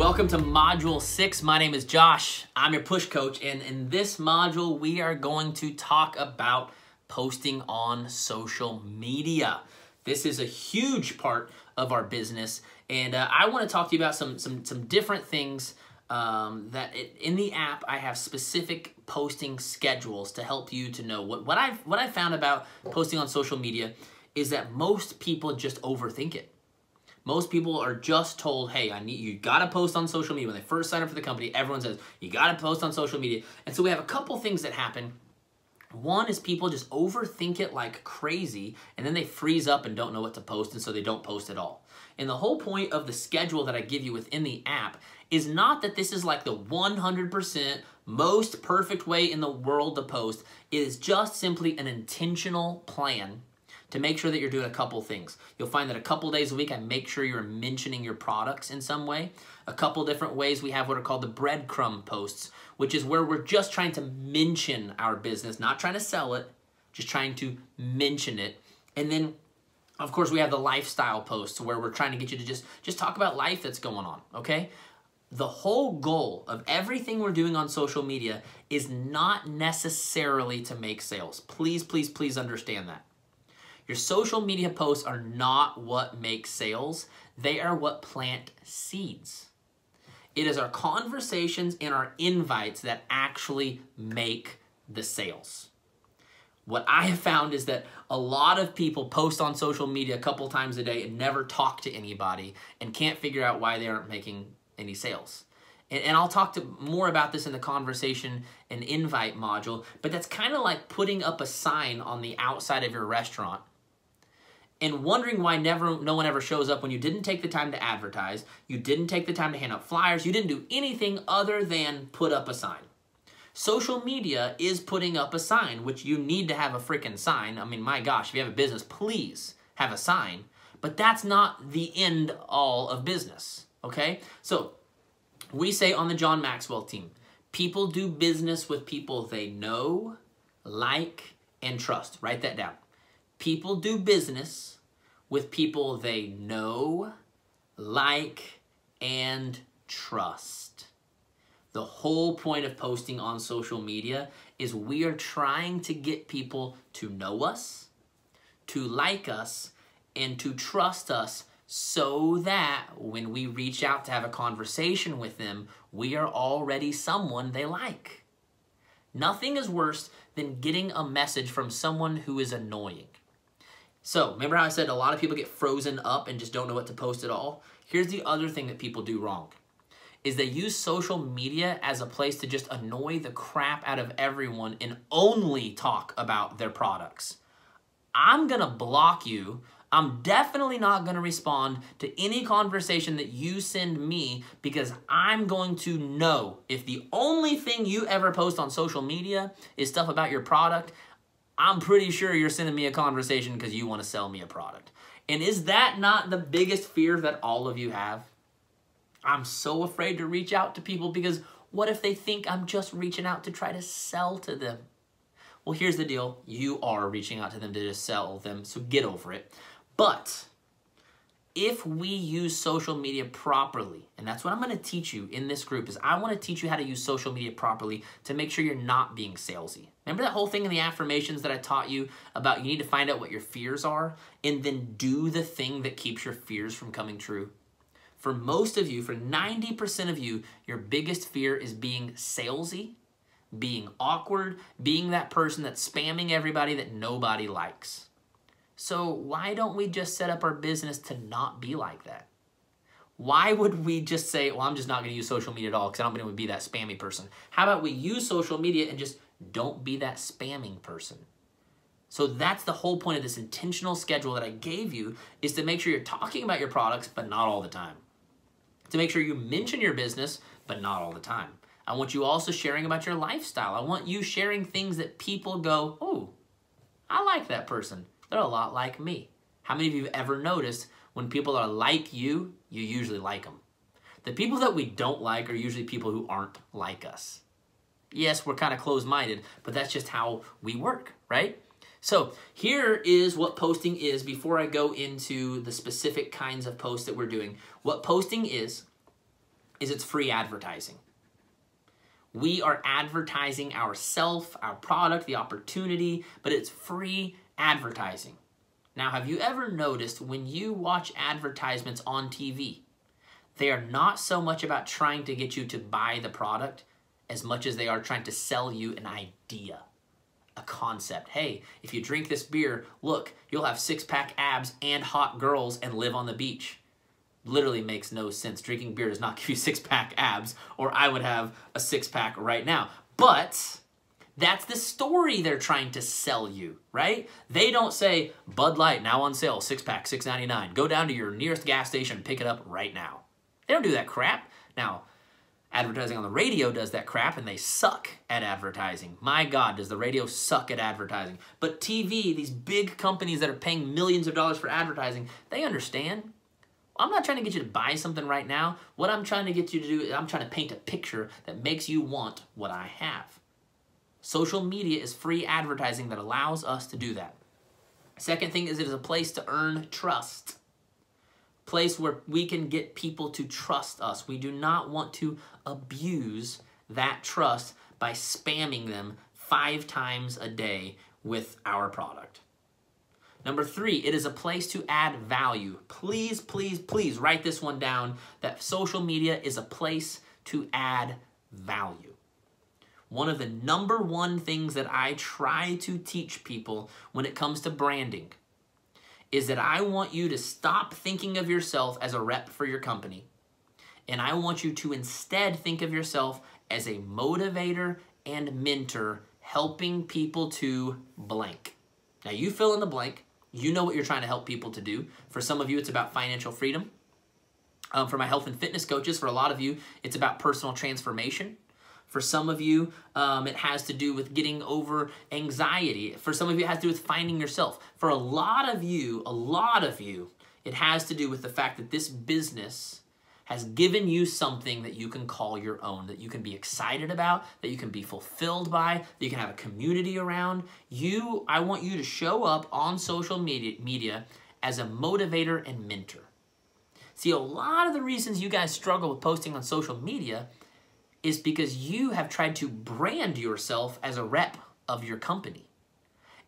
Welcome to Module 6. My name is Josh. I'm your push coach, and in this module, we are going to talk about posting on social media. This is a huge part of our business, and I want to talk to you about some different things in the app. I have specific posting schedules to help you to know what I've found about posting on social media is that most people just overthink it. Most people are just told, hey, you gotta post on social media. When they first sign up for the company, everyone says, you gotta post on social media. And so we have a couple things that happen. One is people just overthink it like crazy, and then they freeze up and don't know what to post, and so they don't post at all. And the whole point of the schedule that I give you within the app is not that this is like the 100% most perfect way in the world to post. It is just simply an intentional plan to make sure that you're doing a couple things. You'll find that a couple days a week, I make sure you're mentioning your products in some way. A couple different ways, we have what are called the breadcrumb posts, which is where we're just trying to mention our business, not trying to sell it, just trying to mention it. And then, of course, we have the lifestyle posts where we're trying to get you to just talk about life that's going on, okay? The whole goal of everything we're doing on social media is not necessarily to make sales. Please, please, please understand that. Your social media posts are not what makes sales. They are what plant seeds. It is our conversations and our invites that actually make the sales. What I have found is that a lot of people post on social media a couple times a day and never talk to anybody and can't figure out why they aren't making any sales. And I'll talk more about this in the conversation and invite module, but that's kind of like putting up a sign on the outside of your restaurant and wondering why no one ever shows up when you didn't take the time to advertise, you didn't take the time to hand out flyers, you didn't do anything other than put up a sign. Social media is putting up a sign, which you need to have a freaking sign. I mean, my gosh, if you have a business, please have a sign. But that's not the end all of business, okay? So we say on the John Maxwell team, people do business with people they know, like, and trust. Write that down. People do business with people they know, like, and trust. The whole point of posting on social media is we are trying to get people to know us, to like us, and to trust us so that when we reach out to have a conversation with them, we are already someone they like. Nothing is worse than getting a message from someone who is annoying. So, remember how I said a lot of people get frozen up and just don't know what to post at all? Here's the other thing that people do wrong, is they use social media as a place to just annoy the crap out of everyone and only talk about their products. I'm gonna block you. I'm definitely not gonna respond to any conversation that you send me because I'm going to know if the only thing you ever post on social media is stuff about your product, I'm pretty sure you're sending me a conversation because you want to sell me a product. And is that not the biggest fear that all of you have? I'm so afraid to reach out to people because what if they think I'm just reaching out to try to sell to them? Well, here's the deal. You are reaching out to them to just sell them, so get over it. But if we use social media properly, and that's what I'm going to teach you in this group, is I want to teach you how to use social media properly to make sure you're not being salesy. Remember that whole thing in the affirmations that I taught you about you need to find out what your fears are and then do the thing that keeps your fears from coming true? For most of you, for 90% of you, your biggest fear is being salesy, being awkward, being that person that's spamming everybody that nobody likes. So why don't we just set up our business to not be like that? Why would we just say, well, I'm just not going to use social media at all because I don't want to be that spammy person? How about we use social media and just don't be that spamming person? So that's the whole point of this intentional schedule that I gave you, is to make sure you're talking about your products, but not all the time. To make sure you mention your business, but not all the time. I want you also sharing about your lifestyle. I want you sharing things that people go, oh, I like that person. They're a lot like me. How many of you have ever noticed when people are like you, you usually like them? The people that we don't like are usually people who aren't like us. Yes, we're kind of closed-minded, but that's just how we work, right? So here is what posting is before I go into the specific kinds of posts that we're doing. What posting is is it's free advertising. We are advertising ourself, our product, the opportunity, but it's free advertising. Now, have you ever noticed when you watch advertisements on TV, they are not so much about trying to get you to buy the product as much as they are trying to sell you an idea, a concept. Hey, if you drink this beer, look, you'll have six-pack abs and hot girls and live on the beach. Literally makes no sense. Drinking beer does not give you six-pack abs, or I would have a six-pack right now. But that's the story they're trying to sell you, right? They don't say, Bud Light now on sale, six-pack, $6.99. Go down to your nearest gas station and pick it up right now. They don't do that crap. Now, advertising on the radio does that crap, and they suck at advertising. My God, does the radio suck at advertising. But TV, these big companies that are paying millions of dollars for advertising, they understand. I'm not trying to get you to buy something right now. What I'm trying to get you to do is I'm trying to paint a picture that makes you want what I have. Social media is free advertising that allows us to do that. Second thing is it is a place to earn trust. Place where we can get people to trust us. We do not want to abuse that trust by spamming them 5 times a day with our product. Number 3, it is a place to add value. Please, please, please write this one down, that social media is a place to add value. One of the number 1 things that I try to teach people when it comes to branding is that I want you to stop thinking of yourself as a rep for your company. And I want you to instead think of yourself as a motivator and mentor helping people to blank. Now you fill in the blank. You know what you're trying to help people to do. For some of you, it's about financial freedom. For my health and fitness coaches, for a lot of you, it's about personal transformation. For some of you, it has to do with getting over anxiety. For some of you, it has to do with finding yourself. For a lot of you, it has to do with the fact that this business has given you something that you can call your own, that you can be excited about, that you can be fulfilled by, that you can have a community around. I want you to show up on social media as a motivator and mentor. See, a lot of the reasons you guys struggle with posting on social media is because you have tried to brand yourself as a rep of your company.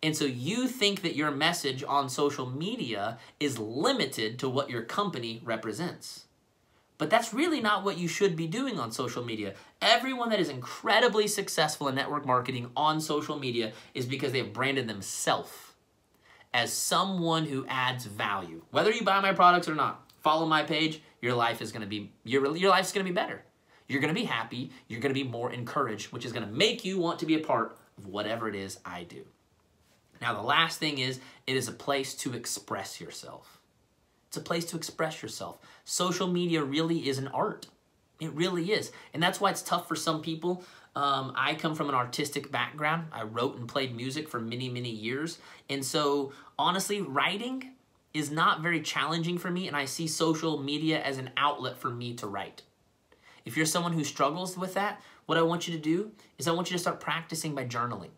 And so you think that your message on social media is limited to what your company represents. But that's really not what you should be doing on social media. Everyone that is incredibly successful in network marketing on social media is because they have branded themselves as someone who adds value. Whether you buy my products or not, follow my page, your life is going to be better. You're going to be happy, you're going to be more encouraged, which is going to make you want to be a part of whatever it is I do. Now, the last thing is, it is a place to express yourself. It's a place to express yourself. Social media really is an art. It really is. And that's why it's tough for some people. I come from an artistic background. I wrote and played music for many, many years. And so, honestly, writing is not very challenging for me, and I see social media as an outlet for me to write. If you're someone who struggles with that, what I want you to do is I want you to start practicing by journaling.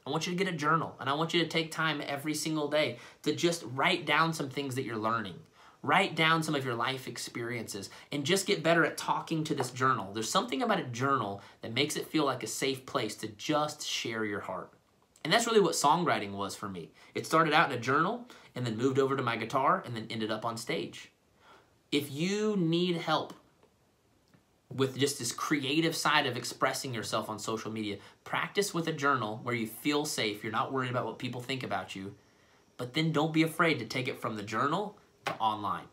I want you to get a journal, and I want you to take time every single day to just write down some things that you're learning. Write down some of your life experiences and just get better at talking to this journal. There's something about a journal that makes it feel like a safe place to just share your heart. And that's really what songwriting was for me. It started out in a journal and then moved over to my guitar and then ended up on stage. If you need help with just this creative side of expressing yourself on social media, practice with a journal where you feel safe. You're not worried about what people think about you. But then don't be afraid to take it from the journal to online.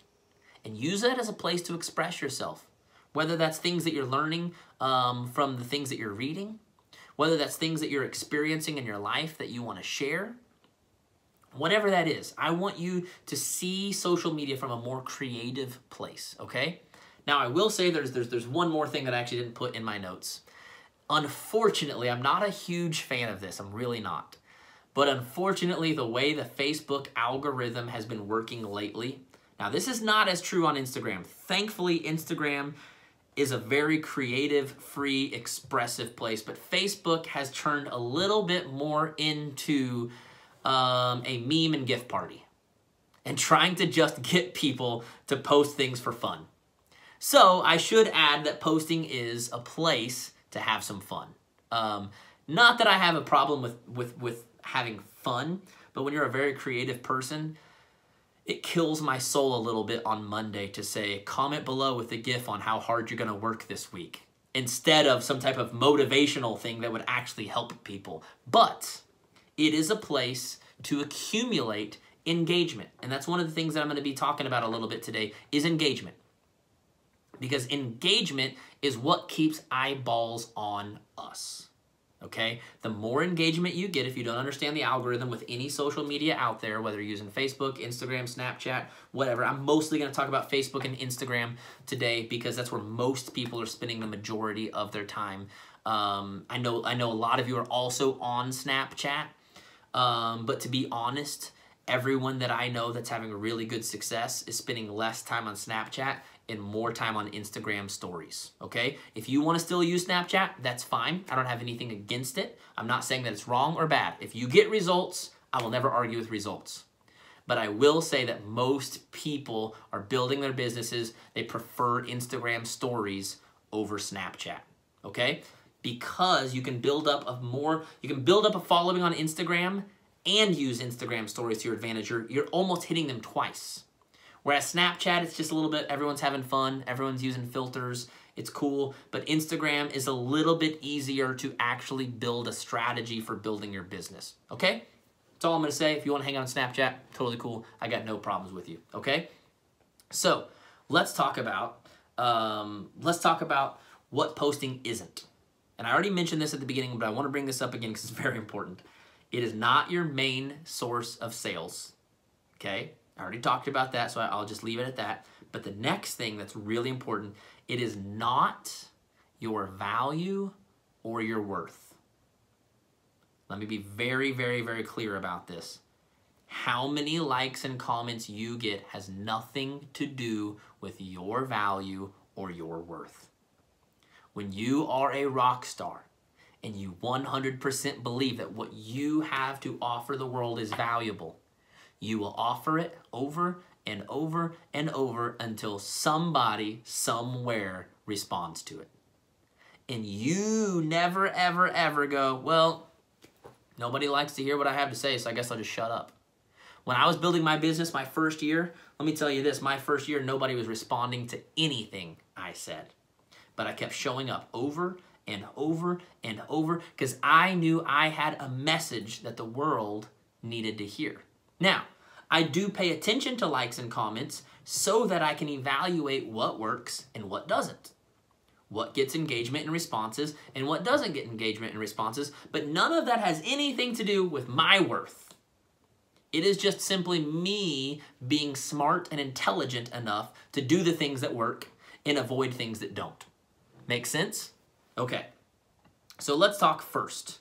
And use it as a place to express yourself. Whether that's things that you're learning from the things that you're reading, whether that's things that you're experiencing in your life that you want to share, whatever that is, I want you to see social media from a more creative place, okay? Now, I will say there's one more thing that I actually didn't put in my notes. Unfortunately, I'm not a huge fan of this. I'm really not. But unfortunately, the way the Facebook algorithm has been working lately, now this is not as true on Instagram. Thankfully, Instagram is a very creative, free, expressive place, but Facebook has turned a little bit more into a meme and gift party and trying to just get people to post things for fun. So I should add that posting is a place to have some fun. Not that I have a problem with having fun, but when you're a very creative person, it kills my soul a little bit on Monday to say, comment below with a GIF on how hard you're gonna work this week, instead of some type of motivational thing that would actually help people. But it is a place to accumulate engagement. And that's one of the things that I'm gonna be talking about a little bit today is engagement. Because engagement is what keeps eyeballs on us. Okay? The more engagement you get, if you don't understand the algorithm with any social media out there, whether you're using Facebook, Instagram, Snapchat, whatever, I'm mostly going to talk about Facebook and Instagram today because that's where most people are spending the majority of their time. I know a lot of you are also on Snapchat, but to be honest, everyone that I know that's having really good success is spending less time on Snapchat and more time on Instagram stories, okay? If you want to still use Snapchat, that's fine. I don't have anything against it. I'm not saying that it's wrong or bad. If you get results, I will never argue with results. But I will say that most people are building their businesses. They prefer Instagram stories over Snapchat, okay? Because you can build up a following on Instagram and use Instagram stories to your advantage. You're almost hitting them twice. Whereas Snapchat, it's just a little bit, everyone's having fun, everyone's using filters, it's cool, but Instagram is a little bit easier to actually build a strategy for building your business, okay? That's all I'm gonna say. If you wanna hang out on Snapchat, totally cool. I got no problems with you, okay? So, let's talk about what posting isn't. And I already mentioned this at the beginning, but I wanna bring this up again because it's very important. It is not your main source of sales, okay? I already talked about that, so I'll just leave it at that. But the next thing that's really important, it is not your value or your worth. Let me be very, very, very clear about this. How many likes and comments you get has nothing to do with your value or your worth. When you are a rock star and you 100% believe that what you have to offer the world is valuable, you will offer it over and over and over until somebody somewhere responds to it. And you never, ever, ever go, well, nobody likes to hear what I have to say, so I guess I'll just shut up. When I was building my business my first year, let me tell you this, my first year, nobody was responding to anything I said. But I kept showing up over and over and over because I knew I had a message that the world needed to hear. Now, I do pay attention to likes and comments so that I can evaluate what works and what doesn't. What gets engagement and responses and what doesn't get engagement and responses, but none of that has anything to do with my worth. It is just simply me being smart and intelligent enough to do the things that work and avoid things that don't. Make sense? Okay. So let's talk first.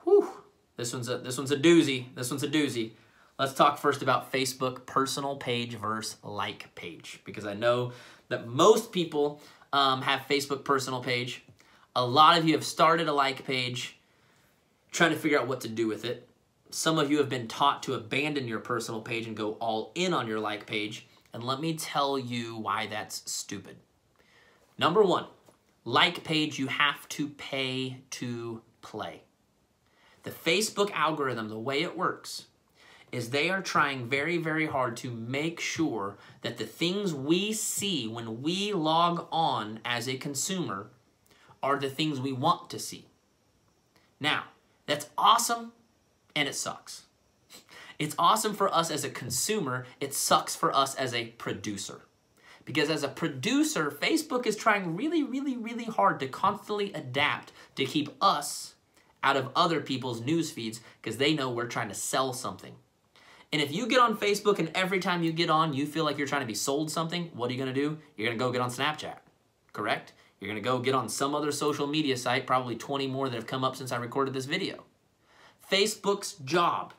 Whew. This one's a doozy. This one's a doozy. Let's talk first about Facebook personal page versus like page, because I know that most people have Facebook personal page. A lot of you have started a like page, trying to figure out what to do with it. Some of you have been taught to abandon your personal page and go all in on your like page, and let me tell you why that's stupid. Number one, like page you have to pay to play. The Facebook algorithm, the way it works, is they are trying very, very hard to make sure that the things we see when we log on as a consumer are the things we want to see. Now, that's awesome and it sucks. It's awesome for us as a consumer, it sucks for us as a producer. Because as a producer, Facebook is trying really, really, really hard to constantly adapt to keep us out of other people's news feeds because they know we're trying to sell something. And if you get on Facebook and every time you get on, you feel like you're trying to be sold something, what are you going to do? You're going to go get on Snapchat, correct? You're going to go get on some other social media site, probably 20 more that have come up since I recorded this video. Facebook's job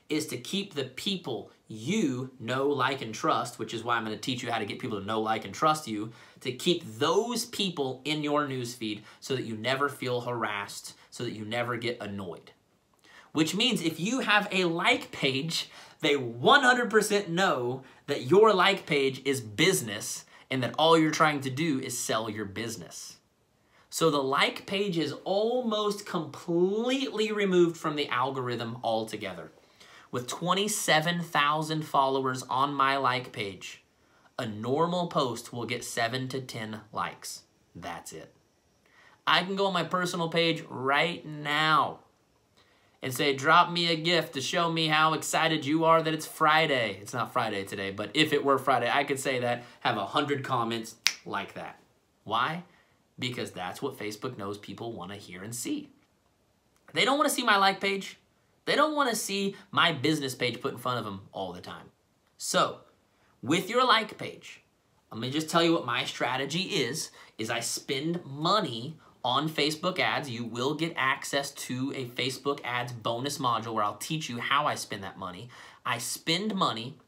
is to keep the people you know, like, and trust, which is why I'm going to teach you how to get people to know, like, and trust you, to keep those people in your newsfeed so that you never feel harassed, so that you never get annoyed. Which means if you have a like page, they 100% know that your like page is business and that all you're trying to do is sell your business. So the like page is almost completely removed from the algorithm altogether. With 27,000 followers on my like page, a normal post will get 7 to 10 likes. That's it. I can go on my personal page right now and say, drop me a gift to show me how excited you are that it's Friday. It's not Friday today, but if it were Friday, I could say that, have 100 comments like that. Why? Because that's what Facebook knows people want to hear and see. They don't want to see my like page. They don't want to see my business page put in front of them all the time. So, with your like page, let me just tell you what my strategy is I spend money on Facebook ads. You will get access to a Facebook ads bonus module where I'll teach you how I spend that money. I spend money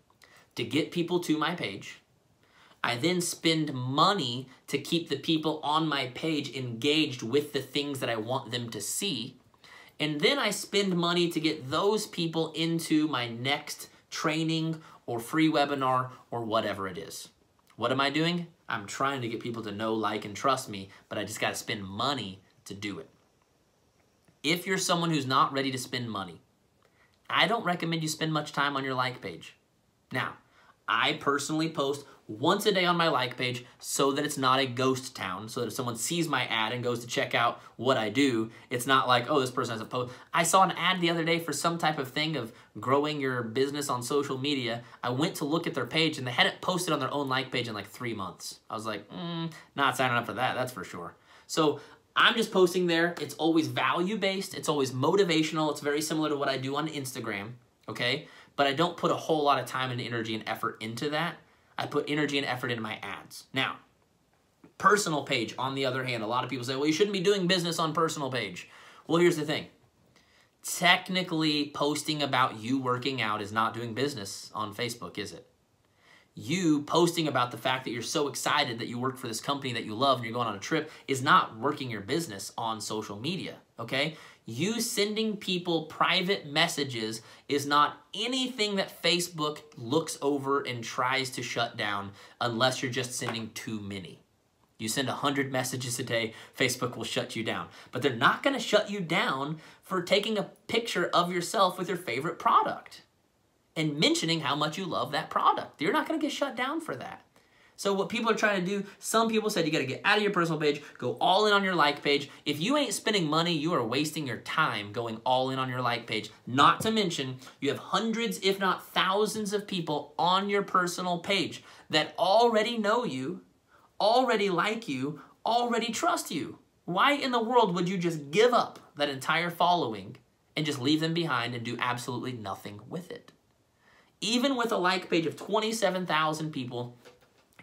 to get people to my page. I then spend money to keep the people on my page engaged with the things that I want them to see. And then I spend money to get those people into my next training or free webinar or whatever it is. What am I doing? I'm trying to get people to know, like, and trust me, but I just got to spend money to do it. If you're someone who's not ready to spend money, I don't recommend you spend much time on your like page. Now, I personally post once a day on my like page so that it's not a ghost town, so that if someone sees my ad and goes to check out what I do, it's not like, oh, this person has a post. I saw an ad the other day for some type of thing of growing your business on social media. I went to look at their page and they hadn't posted on their own like page in like 3 months. I was like, not signing up for that, that's for sure. So I'm just posting there. It's always value-based. It's always motivational. It's very similar to what I do on Instagram, okay? But I don't put a whole lot of time and energy and effort into that. I put energy and effort into my ads. Now, personal page, on the other hand, a lot of people say, well, you shouldn't be doing business on personal page. Well, here's the thing. Technically, posting about you working out is not doing business on Facebook, is it? You posting about the fact that you're so excited that you work for this company that you love and you're going on a trip is not working your business on social media, okay? You sending people private messages is not anything that Facebook looks over and tries to shut down unless you're just sending too many. You send 100 messages a day, Facebook will shut you down. But they're not going to shut you down for taking a picture of yourself with your favorite product and mentioning how much you love that product. You're not going to get shut down for that. So what people are trying to do, some people said you got to get out of your personal page, go all in on your like page. If you ain't spending money, you are wasting your time going all in on your like page. Not to mention, you have hundreds, if not thousands of people on your personal page that already know you, already like you, already trust you. Why in the world would you just give up that entire following and just leave them behind and do absolutely nothing with it? Even with a like page of 27,000 people,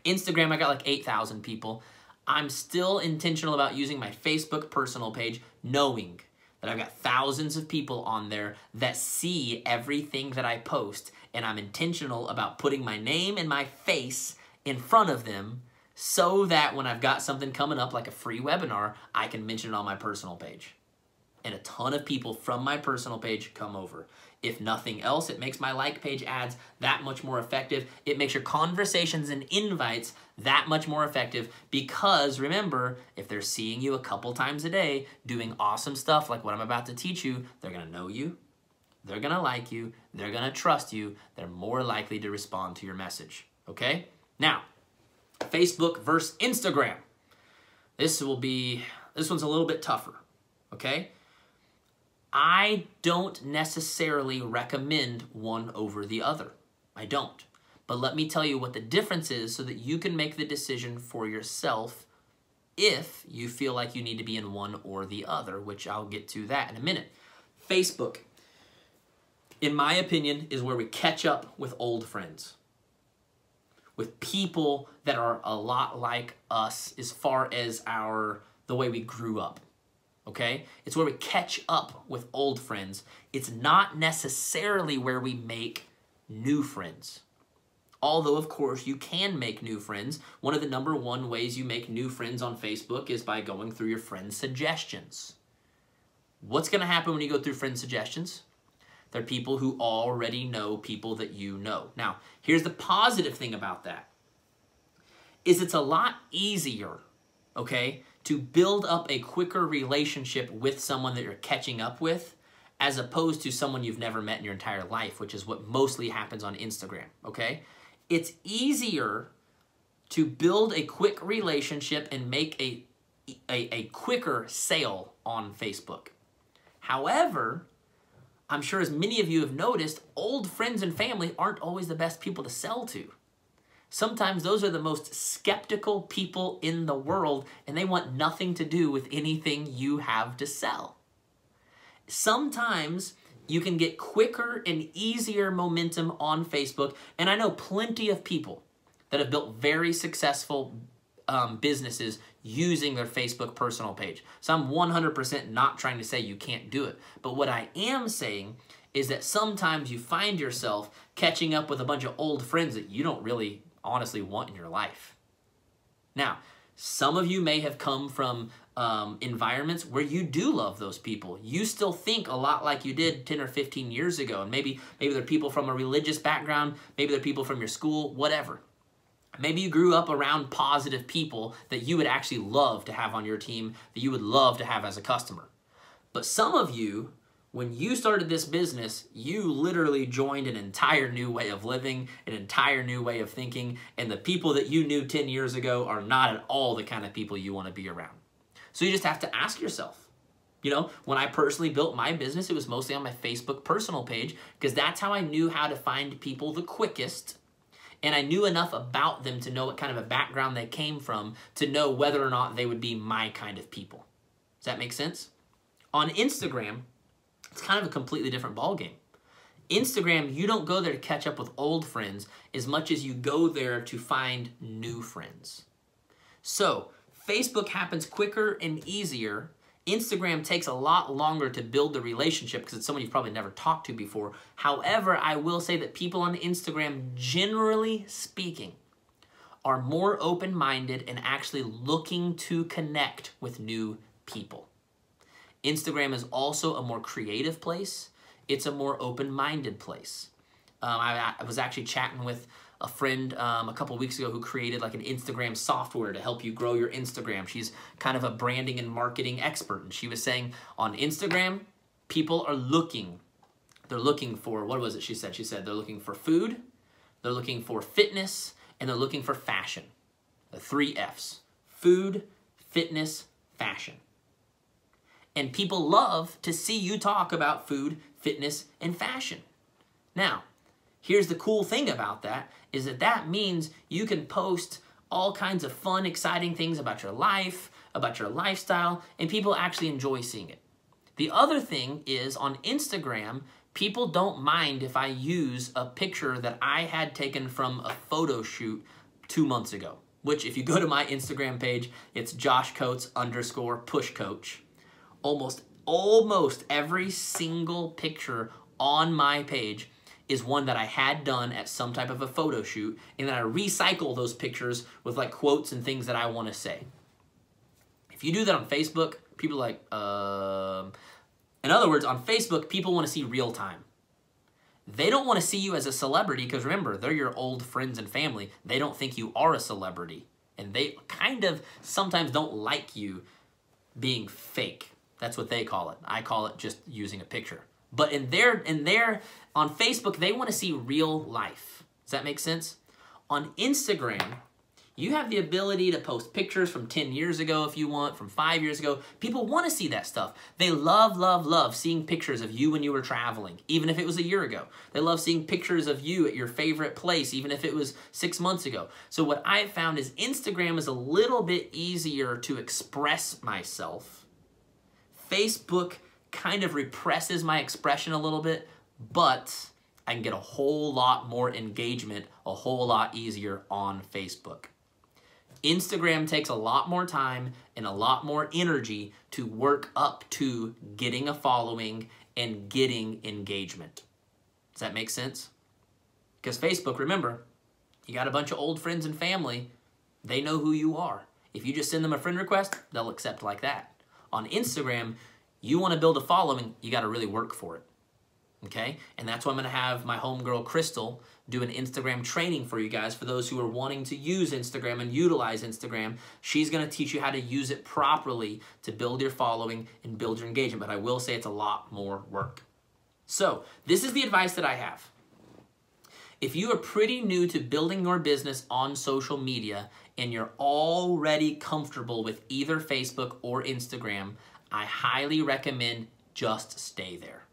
Instagram, I got like 8,000 people. I'm still intentional about using my Facebook personal page, knowing that I've got thousands of people on there that see everything that I post, and I'm intentional about putting my name and my face in front of them so that when I've got something coming up like a free webinar, I can mention it on my personal page. And a ton of people from my personal page come over. If nothing else, it makes my like page ads that much more effective. It makes your conversations and invites that much more effective because remember, if they're seeing you a couple times a day doing awesome stuff like what I'm about to teach you, they're going to know you, they're going to like you, they're going to trust you, they're more likely to respond to your message, okay? Now, Facebook versus Instagram. This one's a little bit tougher, okay? I don't necessarily recommend one over the other. I don't. But let me tell you what the difference is so that you can make the decision for yourself if you feel like you need to be in one or the other, which I'll get to that in a minute. Facebook, in my opinion, is where we catch up with old friends, with people that are a lot like us as far as the way we grew up. Okay? It's where we catch up with old friends. It's not necessarily where we make new friends. Although, of course, you can make new friends. One of the #1 ways you make new friends on Facebook is by going through your friend suggestions. What's going to happen when you go through friend suggestions? They're people who already know people that you know. Now, here's the positive thing about that. is it's a lot easier, okay, to build up a quicker relationship with someone that you're catching up with as opposed to someone you've never met in your entire life, which is what mostly happens on Instagram, okay? It's easier to build a quick relationship and make a quicker sale on Facebook. However, I'm sure as many of you have noticed, old friends and family aren't always the best people to sell to. Sometimes those are the most skeptical people in the world, and they want nothing to do with anything you have to sell. Sometimes you can get quicker and easier momentum on Facebook, and I know plenty of people that have built very successful businesses using their Facebook personal page. So I'm 100% not trying to say you can't do it. But what I am saying is that sometimes you find yourself catching up with a bunch of old friends that you don't really honestly want in your life. Now, some of you may have come from environments where you do love those people. You still think a lot like you did 10 or 15 years ago. And maybe they're people from a religious background. Maybe they're people from your school, whatever. Maybe you grew up around positive people that you would actually love to have on your team, that you would love to have as a customer. But some of you, when you started this business, you literally joined an entire new way of living, an entire new way of thinking, and the people that you knew 10 years ago are not at all the kind of people you want to be around. So you just have to ask yourself. You know, when I personally built my business, it was mostly on my Facebook personal page because that's how I knew how to find people the quickest. And I knew enough about them to know what kind of a background they came from to know whether or not they would be my kind of people. Does that make sense? On Instagram, it's kind of a completely different ballgame. Instagram, you don't go there to catch up with old friends as much as you go there to find new friends. So, Facebook happens quicker and easier. Instagram takes a lot longer to build the relationship because it's someone you've probably never talked to before. However, I will say that people on Instagram, generally speaking, are more open-minded and actually looking to connect with new people. Instagram is also a more creative place. It's a more open-minded place. I was actually chatting with a friend a couple weeks ago who created like an Instagram software to help you grow your Instagram. She's kind of a branding and marketing expert, and she was saying on Instagram, people are looking. They're looking for, what was it she said? She said they're looking for food, they're looking for fitness, and they're looking for fashion. The 3 Fs. Food, fitness, fashion. And people love to see you talk about food, fitness, and fashion. Now, here's the cool thing about that, is that that means you can post all kinds of fun, exciting things about your life, about your lifestyle, and people actually enjoy seeing it. The other thing is on Instagram, people don't mind if I use a picture that I had taken from a photo shoot 2 months ago, which if you go to my Instagram page, it's joshcoates_pushcoach. Almost every single picture on my page is one that I had done at some type of a photo shoot, and then I recycle those pictures with like quotes and things that I want to say. If you do that on Facebook, people are like, In other words, on Facebook, people want to see real time. They don't want to see you as a celebrity because remember, they're your old friends and family. They don't think you are a celebrity, and they kind of sometimes don't like you being fake. That's what they call it. I call it just using a picture. But on Facebook, they want to see real life. Does that make sense? On Instagram, you have the ability to post pictures from 10 years ago if you want, from 5 years ago. People want to see that stuff. They love, love, love seeing pictures of you when you were traveling, even if it was a year ago. They love seeing pictures of you at your favorite place, even if it was 6 months ago. So what I've found is Instagram is a little bit easier to express myself. Facebook kind of represses my expression a little bit, but I can get a whole lot more engagement, a whole lot easier on Facebook. Instagram takes a lot more time and a lot more energy to work up to getting a following and getting engagement. Does that make sense? Because Facebook, remember, you got a bunch of old friends and family. They know who you are. If you just send them a friend request, they'll accept like that. On Instagram, you want to build a following, you got to really work for it. okay? And that's why I'm gonna have my homegirl, Crystal, do an Instagram training for you guys, for those who are wanting to use Instagram and utilize Instagram. She's gonna teach you how to use it properly to build your following and build your engagement, but I will say it's a lot more work. So this is the advice that I have. If you are pretty new to building your business on social media and you're already comfortable with either Facebook or Instagram, I highly recommend just stay there.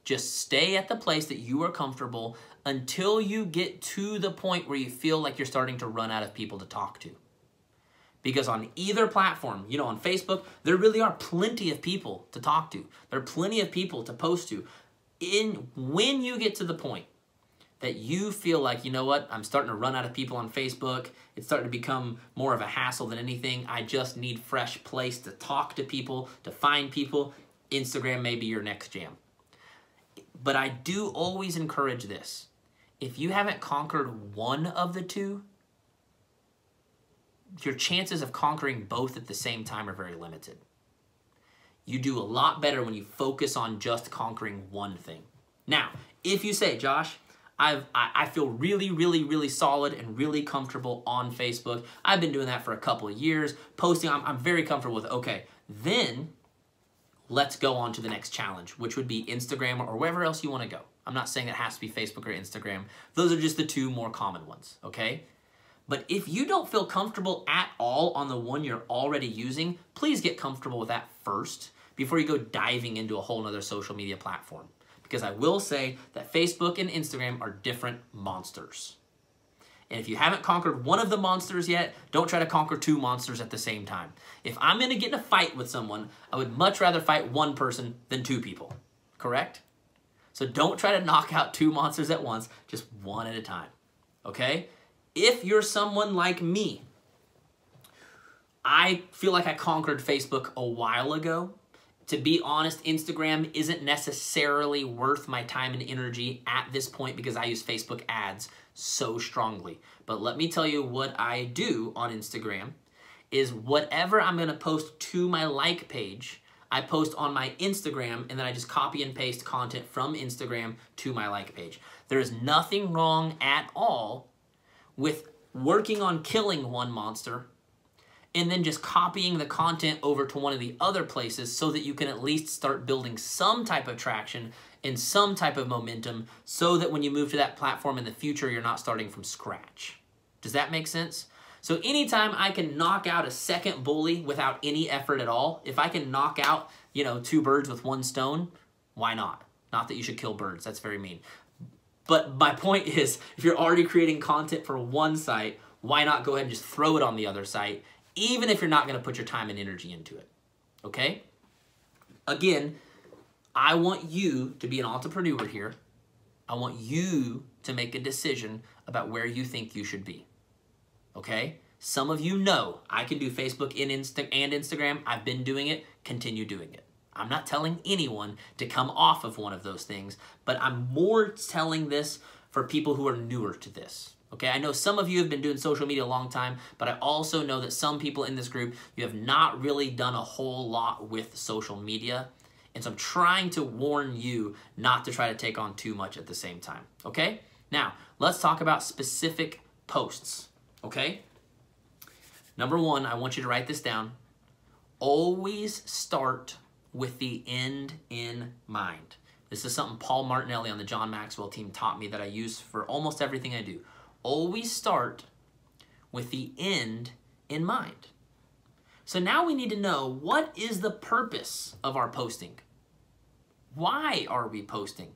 Just stay at the place that you are comfortable until you get to the point where you feel like you're starting to run out of people to talk to. Because on either platform, you know, on Facebook, there really are plenty of people to talk to. There are plenty of people to post to. When you get to the point that you feel like, you know what, I'm starting to run out of people on Facebook, it's starting to become more of a hassle than anything, I just need fresh place to talk to people, to find people, Instagram may be your next jam. But I do always encourage this. If you haven't conquered one of the two, your chances of conquering both at the same time are very limited. You do a lot better when you focus on just conquering one thing. Now, if you say, Josh, I feel really, really, really solid and really comfortable on Facebook. I've been doing that for a couple of years. Posting, I'm very comfortable with it. Okay, then let's go on to the next challenge, which would be Instagram or wherever else you want to go. I'm not saying it has to be Facebook or Instagram. Those are just the two more common ones, okay? But if you don't feel comfortable at all on the one you're already using, please get comfortable with that first before you go diving into a whole nother social media platform. Because I will say that Facebook and Instagram are different monsters. And if you haven't conquered one of the monsters yet, don't try to conquer two monsters at the same time. If I'm gonna get in a fight with someone, I would much rather fight one person than two people, correct? So don't try to knock out two monsters at once, just one at a time, okay? If you're someone like me, I feel like I conquered Facebook a while ago. To be honest, Instagram isn't necessarily worth my time and energy at this point because I use Facebook ads so strongly. But let me tell you what I do on Instagram is whatever I'm gonna post to my like page, I post on my Instagram and then I just copy and paste content from Instagram to my like page. There is nothing wrong at all with working on killing one monster and then just copying the content over to one of the other places so that you can at least start building some type of traction and some type of momentum so that when you move to that platform in the future, you're not starting from scratch. Does that make sense? So anytime I can knock out a second bully without any effort at all, if I can knock out, you know, two birds with one stone, why not? Not that you should kill birds, that's very mean. But my point is, if you're already creating content for one site, why not go ahead and just throw it on the other site, even if you're not gonna put your time and energy into it, okay? Again, I want you to be an entrepreneur here. I want you to make a decision about where you think you should be, okay? Some of you know I can do Facebook and Instagram. I've been doing it, continue doing it. I'm not telling anyone to come off of one of those things, but I'm more telling this for people who are newer to this. Okay, I know some of you have been doing social media a long time, but I also know that some people in this group, you have not really done a whole lot with social media. And so I'm trying to warn you not to try to take on too much at the same time, okay? Now, let's talk about specific posts, okay? Number one, I want you to write this down. Always start with the end in mind. This is something Paul Martinelli on the John Maxwell team taught me that I use for almost everything I do. Always start with the end in mind. So now we need to know, what is the purpose of our posting? Why are we posting?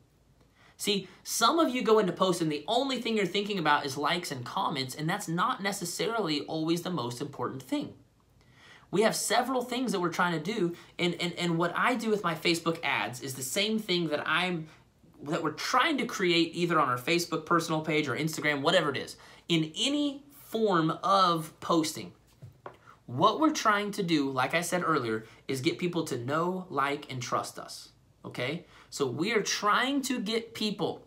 See, some of you go into posting, the only thing you're thinking about is likes and comments, and that's not necessarily always the most important thing. We have several things that we're trying to do, and what I do with my Facebook ads is the same thing that we're trying to create either on our Facebook personal page or Instagram, whatever it is. In any form of posting, what we're trying to do, like I said earlier, is get people to know, like, and trust us, okay? So we are trying to get people,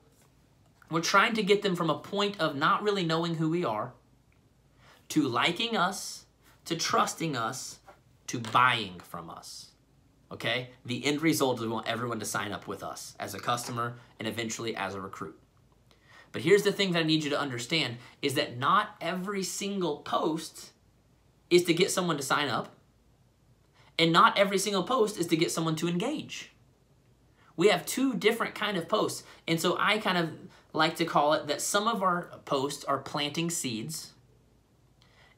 we're trying to get them from a point of not really knowing who we are, to liking us, to trusting us, to buying from us, okay? The end result is we want everyone to sign up with us as a customer and eventually as a recruit. But here's the thing that I need you to understand is that not every single post is to get someone to sign up, and not every single post is to get someone to engage. We have two different kind of posts, and so I kind of like to call it that some of our posts are planting seeds,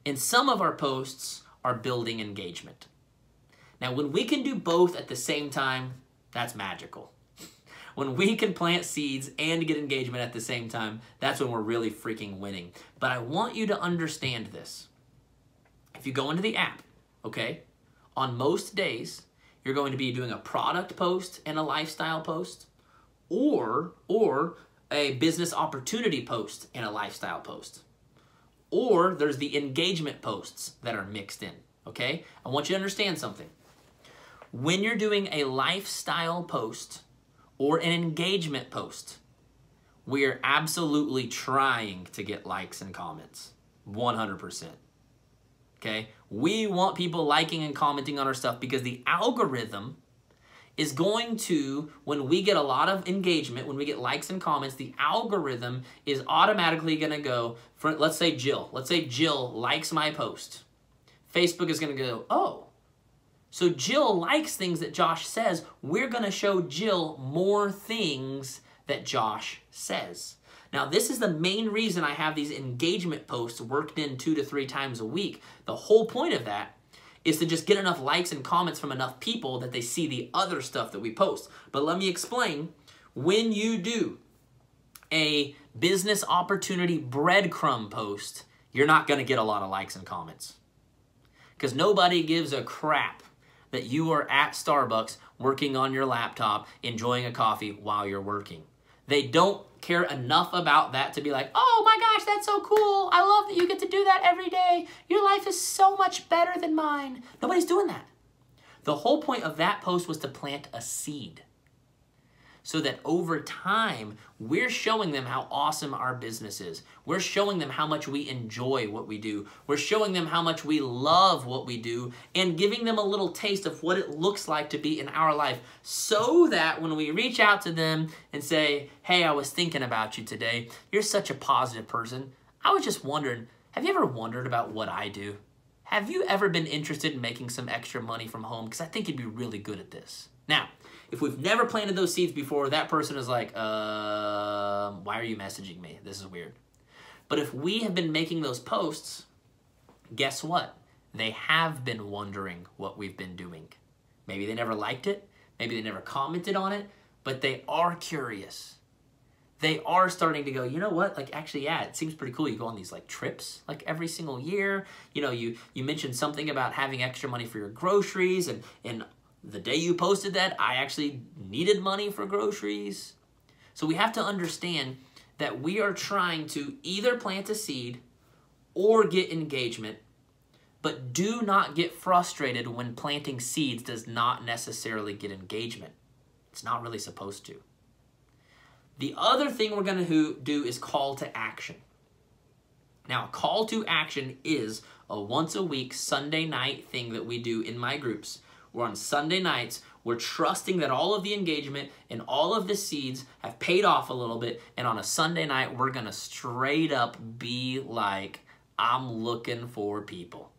and some of our posts are building engagement. Now, when we can do both at the same time, that's magical. When we can plant seeds and get engagement at the same time, that's when we're really freaking winning. But I want you to understand this. If you go into the app, okay, on most days, you're going to be doing a product post and a lifestyle post, or a business opportunity post and a lifestyle post. Or there's the engagement posts that are mixed in, okay? I want you to understand something. When you're doing a lifestyle post or an engagement post, we're absolutely trying to get likes and comments, 100%. Okay? We want people liking and commenting on our stuff because the algorithm is going to, when we get a lot of engagement, when we get likes and comments, the algorithm is automatically going to go, for, let's say Jill likes my post. Facebook is going to go, oh, so Jill likes things that Josh says. We're going to show Jill more things that Josh says. Now, this is the main reason I have these engagement posts worked in 2 to 3 times a week. The whole point of that is to just get enough likes and comments from enough people that they see the other stuff that we post. But let me explain. When you do a business opportunity breadcrumb post, you're not going to get a lot of likes and comments. Because nobody gives a crap that you are at Starbucks working on your laptop, enjoying a coffee while you're working. They don't care enough about that to be like, oh my gosh, that's so cool. I love that you get to do that every day. Your life is so much better than mine. Nobody's doing that. The whole point of that post was to plant a seed so that over time, we're showing them how awesome our business is. We're showing them how much we enjoy what we do. We're showing them how much we love what we do and giving them a little taste of what it looks like to be in our life so that when we reach out to them and say, hey, I was thinking about you today. You're such a positive person. I was just wondering, have you ever wondered about what I do? Have you ever been interested in making some extra money from home? Because I think you'd be really good at this. Now, if we've never planted those seeds before, that person is like, why are you messaging me? This is weird. But if we have been making those posts, guess what? They have been wondering what we've been doing. Maybe they never liked it. Maybe they never commented on it, but they are curious. They are starting to go, you know what? Like, actually, yeah, it seems pretty cool. You go on these like trips like every single year. You know, you mentioned something about having extra money for your groceries, and the day you posted that, I actually needed money for groceries. So we have to understand that we are trying to either plant a seed or get engagement, but do not get frustrated when planting seeds does not necessarily get engagement. It's not really supposed to. The other thing we're going to do is call to action. Now, call to action is a once a week Sunday night thing that we do in my groups. Where on Sunday nights, we're trusting that all of the engagement and all of the seeds have paid off a little bit. And on a Sunday night, we're going to straight up be like, I'm looking for people.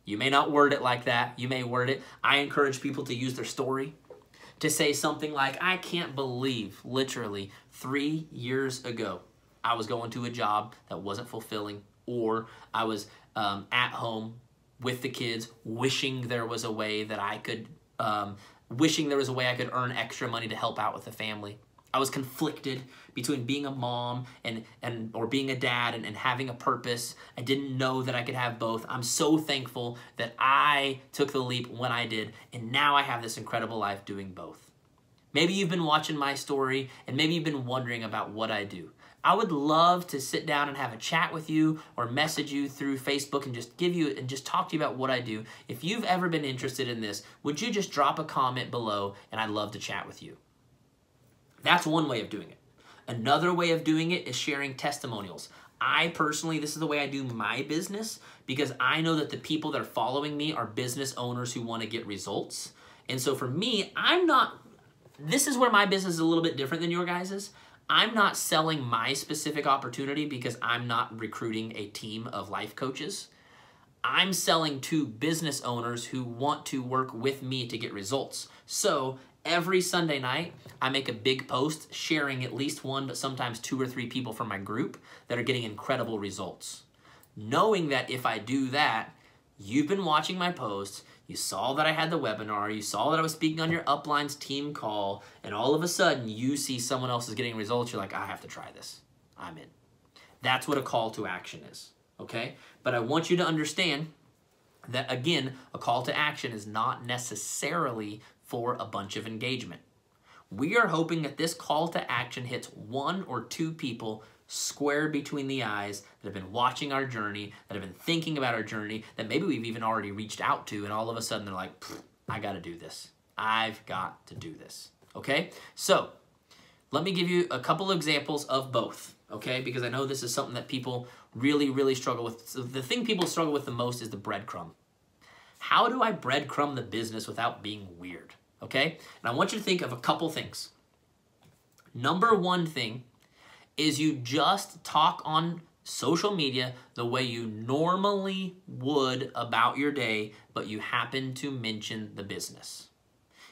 You may not word it like that. You may word it. I encourage people to use their story to say something like, I can't believe literally 3 years ago, I was going to a job that wasn't fulfilling, or I was at home with the kids, wishing there was a way that I could, earn extra money to help out with the family. I was conflicted between being a mom or being a dad and having a purpose. I didn't know that I could have both. I'm so thankful that I took the leap when I did, and now I have this incredible life doing both. Maybe you've been watching my story, and maybe you've been wondering about what I do. I would love to sit down and have a chat with you or message you through Facebook and just talk to you about what I do. If you've ever been interested in this, would you just drop a comment below, and I'd love to chat with you. That's one way of doing it. Another way of doing it is sharing testimonials. I personally, this is the way I do my business because I know that the people that are following me are business owners who want to get results. And so for me, this is where my business is a little bit different than your guys's. I'm not selling my specific opportunity because I'm not recruiting a team of life coaches. I'm selling to business owners who want to work with me to get results. So every Sunday night, I make a big post sharing at least one, but sometimes 2 or 3 people from my group that are getting incredible results. Knowing that if I do that, you've been watching my posts, you saw that I had the webinar, you saw that I was speaking on your uplines team call, and all of a sudden you see someone else is getting results, you're like, I have to try this. I'm in. That's what a call to action is, okay? But I want you to understand that, again, a call to action is not necessarily for a bunch of engagement. We are hoping that this call to action hits 1 or 2 people square between the eyes that have been watching our journey, that have been thinking about our journey, that maybe we've even already reached out to, and all of a sudden they're like, I got to do this. I've got to do this. Okay? So let me give you a couple of examples of both, okay? Because I know this is something that people really, really struggle with. So the thing people struggle with the most is the breadcrumb. How do I breadcrumb the business without being weird? Okay? And I want you to think of a couple things. Number one thing is you just talk on social media the way you normally would about your day, but you happen to mention the business.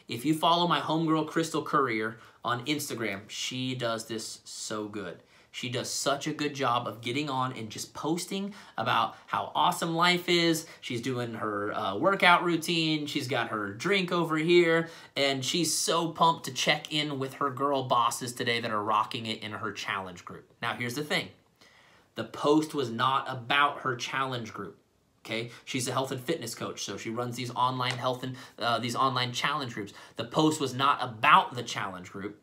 If you follow my homegirl Crystal Courier on Instagram, she does this so good. She does such a good job of getting on and just posting about how awesome life is. She's doing her workout routine. She's got her drink over here. And she's so pumped to check in with her girl bosses today that are rocking it in her challenge group. Now, here's the thing. The post was not about her challenge group. Okay, she's a health and fitness coach, so she runs these online health and these online challenge groups. The post was not about the challenge group.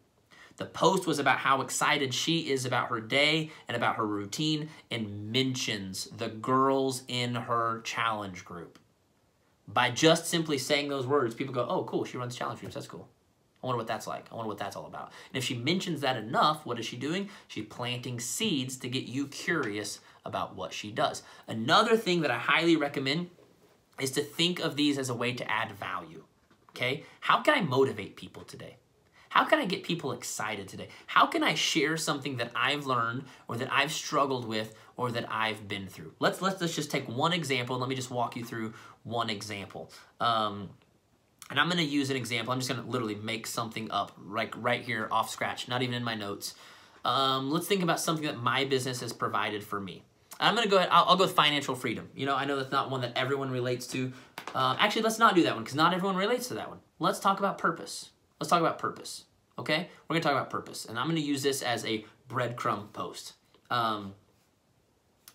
The post was about how excited she is about her day and about her routine, and mentions the girls in her challenge group. By just simply saying those words, people go, oh, cool, she runs challenge groups. That's cool. I wonder what that's like. I wonder what that's all about. And if she mentions that enough, what is she doing? She's planting seeds to get you curious about what she does. Another thing that I highly recommend is to think of these as a way to add value. Okay? How can I motivate people today? How can I get people excited today? How can I share something that I've learned or that I've struggled with or that I've been through? Let's just take one example, and let me just walk you through one example. And I'm going to use an example. I'm just going to literally make something up right here off scratch, not even in my notes. Let's think about something that my business has provided for me. I'm going to go ahead. I'll go with financial freedom. You know, I know that's not one that everyone relates to. Actually, let's not do that one because not everyone relates to that one. Let's talk about purpose. Let's talk about purpose, okay? We're going to talk about purpose, and I'm going to use this as a breadcrumb post.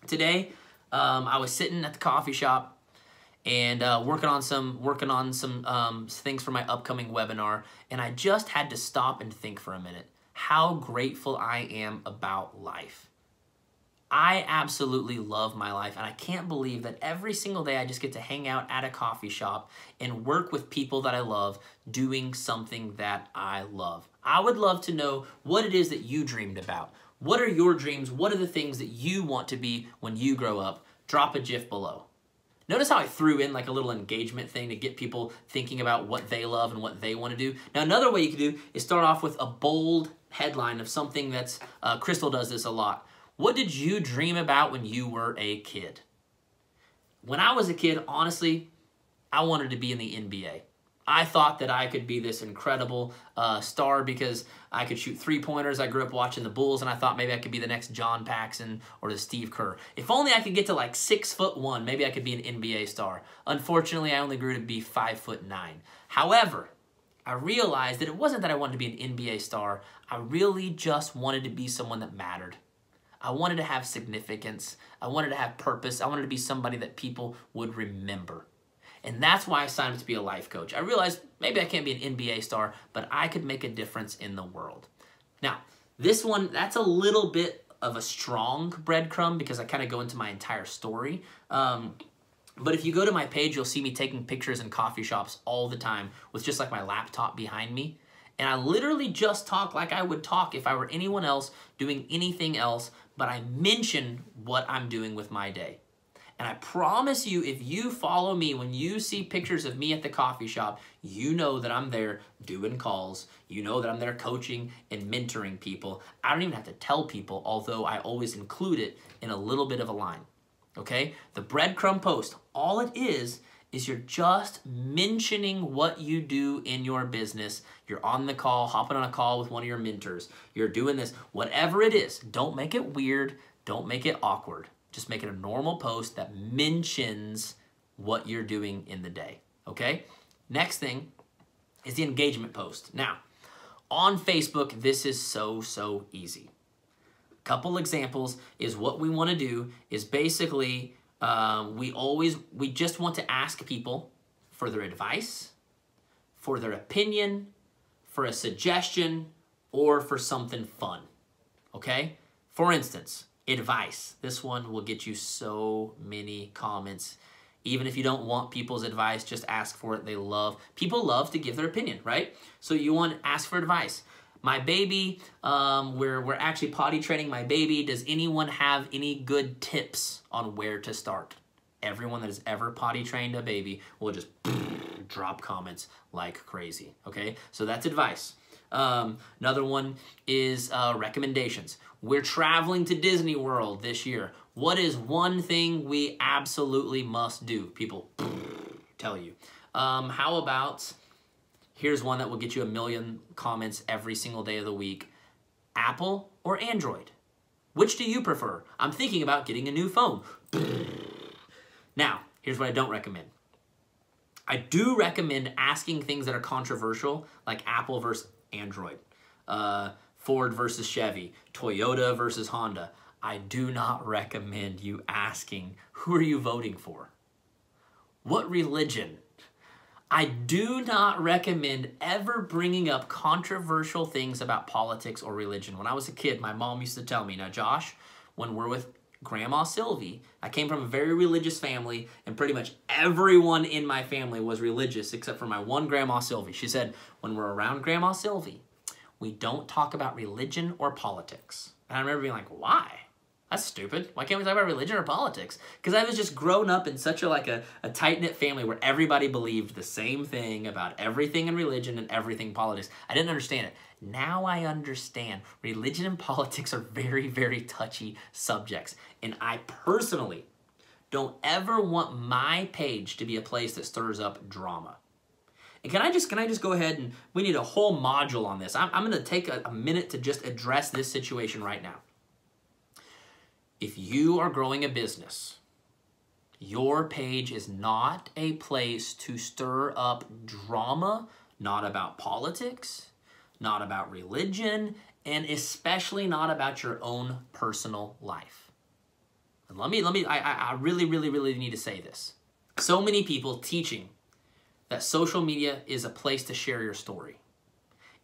Today, I was sitting at the coffee shop and working on some things for my upcoming webinar, and I just had to stop and think for a minute how grateful I am about life. I absolutely love my life, and I can't believe that every single day I just get to hang out at a coffee shop and work with people that I love doing something that I love. I would love to know what it is that you dreamed about. What are your dreams? What are the things that you want to be when you grow up? Drop a GIF below. Notice how I threw in like a little engagement thing to get people thinking about what they love and what they want to do. Now, another way you could do is start off with a bold headline of something that's, Crystal does this a lot. What did you dream about when you were a kid? When I was a kid, honestly, I wanted to be in the NBA. I thought that I could be this incredible star because I could shoot three-pointers. I grew up watching the Bulls, and I thought maybe I could be the next John Paxson or the Steve Kerr. If only I could get to like 6'1", maybe I could be an NBA star. Unfortunately, I only grew to be 5'9". However, I realized that it wasn't that I wanted to be an NBA star. I really just wanted to be someone that mattered. I wanted to have significance. I wanted to have purpose. I wanted to be somebody that people would remember. And that's why I signed up to be a life coach. I realized maybe I can't be an NBA star, but I could make a difference in the world. Now, this one, that's a little bit of a strong breadcrumb because I kind of go into my entire story. But if you go to my page, you'll see me taking pictures in coffee shops all the time with just like my laptop behind me. And I literally just talk like I would talk if I were anyone else doing anything else, but I mention what I'm doing with my day. And I promise you, if you follow me, when you see pictures of me at the coffee shop, you know that I'm there doing calls. You know that I'm there coaching and mentoring people. I don't even have to tell people, although I always include it in a little bit of a line. Okay? The breadcrumb post, all it is you're just mentioning what you do in your business. You're on the call, hopping on a call with one of your mentors. You're doing this, whatever it is. Don't make it weird. Don't make it awkward. Just make it a normal post that mentions what you're doing in the day, okay? Next thing is the engagement post. Now, on Facebook, this is so easy. A couple examples is what we want to do is basically we just want to ask people for their advice, for their opinion, for a suggestion, or for something fun, okay? For instance, advice. This one will get you so many comments. Even if you don't want people's advice, just ask for it. People love to give their opinion, right? So you want to ask for advice. My baby, we're actually potty training my baby. Does anyone have any good tips on where to start? Everyone that has ever potty trained a baby will just drop comments like crazy, okay? So that's advice. Another one is recommendations. We're traveling to Disney World this year. What is one thing we absolutely must do? People tell you. How about, here's one that will get you 1 million comments every single day of the week. Apple or Android? Which do you prefer? I'm thinking about getting a new phone. Now, here's what I don't recommend. I do recommend asking things that are controversial, like Apple versus Android, Ford versus Chevy, Toyota versus Honda. I do not recommend you asking, who are you voting for? What religion? I do not recommend ever bringing up controversial things about politics or religion. When I was a kid, my mom used to tell me, now Josh, when we're with Grandma Sylvie, I came from a very religious family, and pretty much everyone in my family was religious except for my one Grandma Sylvie. She said, when we're around Grandma Sylvie, we don't talk about religion or politics. And I remember being like, why? That's stupid. Why can't we talk about religion or politics? Because I was just grown up in such a tight-knit family where everybody believed the same thing about everything in religion and everything politics. I didn't understand it. Now I understand. Religion and politics are very, very touchy subjects. And I personally don't ever want my page to be a place that stirs up drama. And can I just go ahead and, we need a whole module on this. I'm going to take a minute to just address this situation right now. If you are growing a business, your page is not a place to stir up drama, not about politics, not about religion, and especially not about your own personal life. And I really need to say this. So many people teaching that social media is a place to share your story,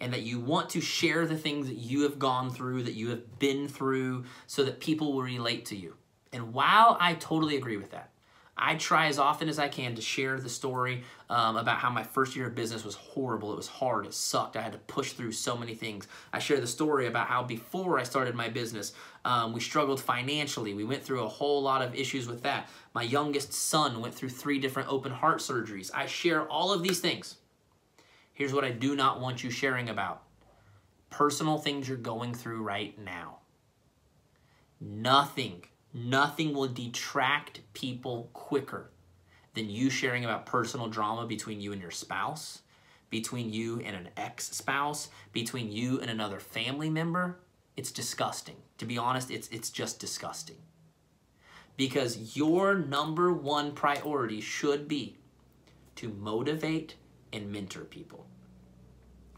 and that you want to share the things that you have gone through, that you have been through, so that people will relate to you. And while I totally agree with that, I try as often as I can to share the story about how my first year of business was horrible. It was hard. It sucked. I had to push through so many things. I share the story about how before I started my business, we struggled financially. We went through a whole lot of issues with that. My youngest son went through 3 different open heart surgeries. I share all of these things. Here's what I do not want you sharing about. Personal things you're going through right now. Nothing will detract people quicker than you sharing about personal drama between you and your spouse, between you and an ex-spouse, between you and another family member. It's disgusting. To be honest, it's just disgusting. Because your #1 priority should be to motivate and mentor people.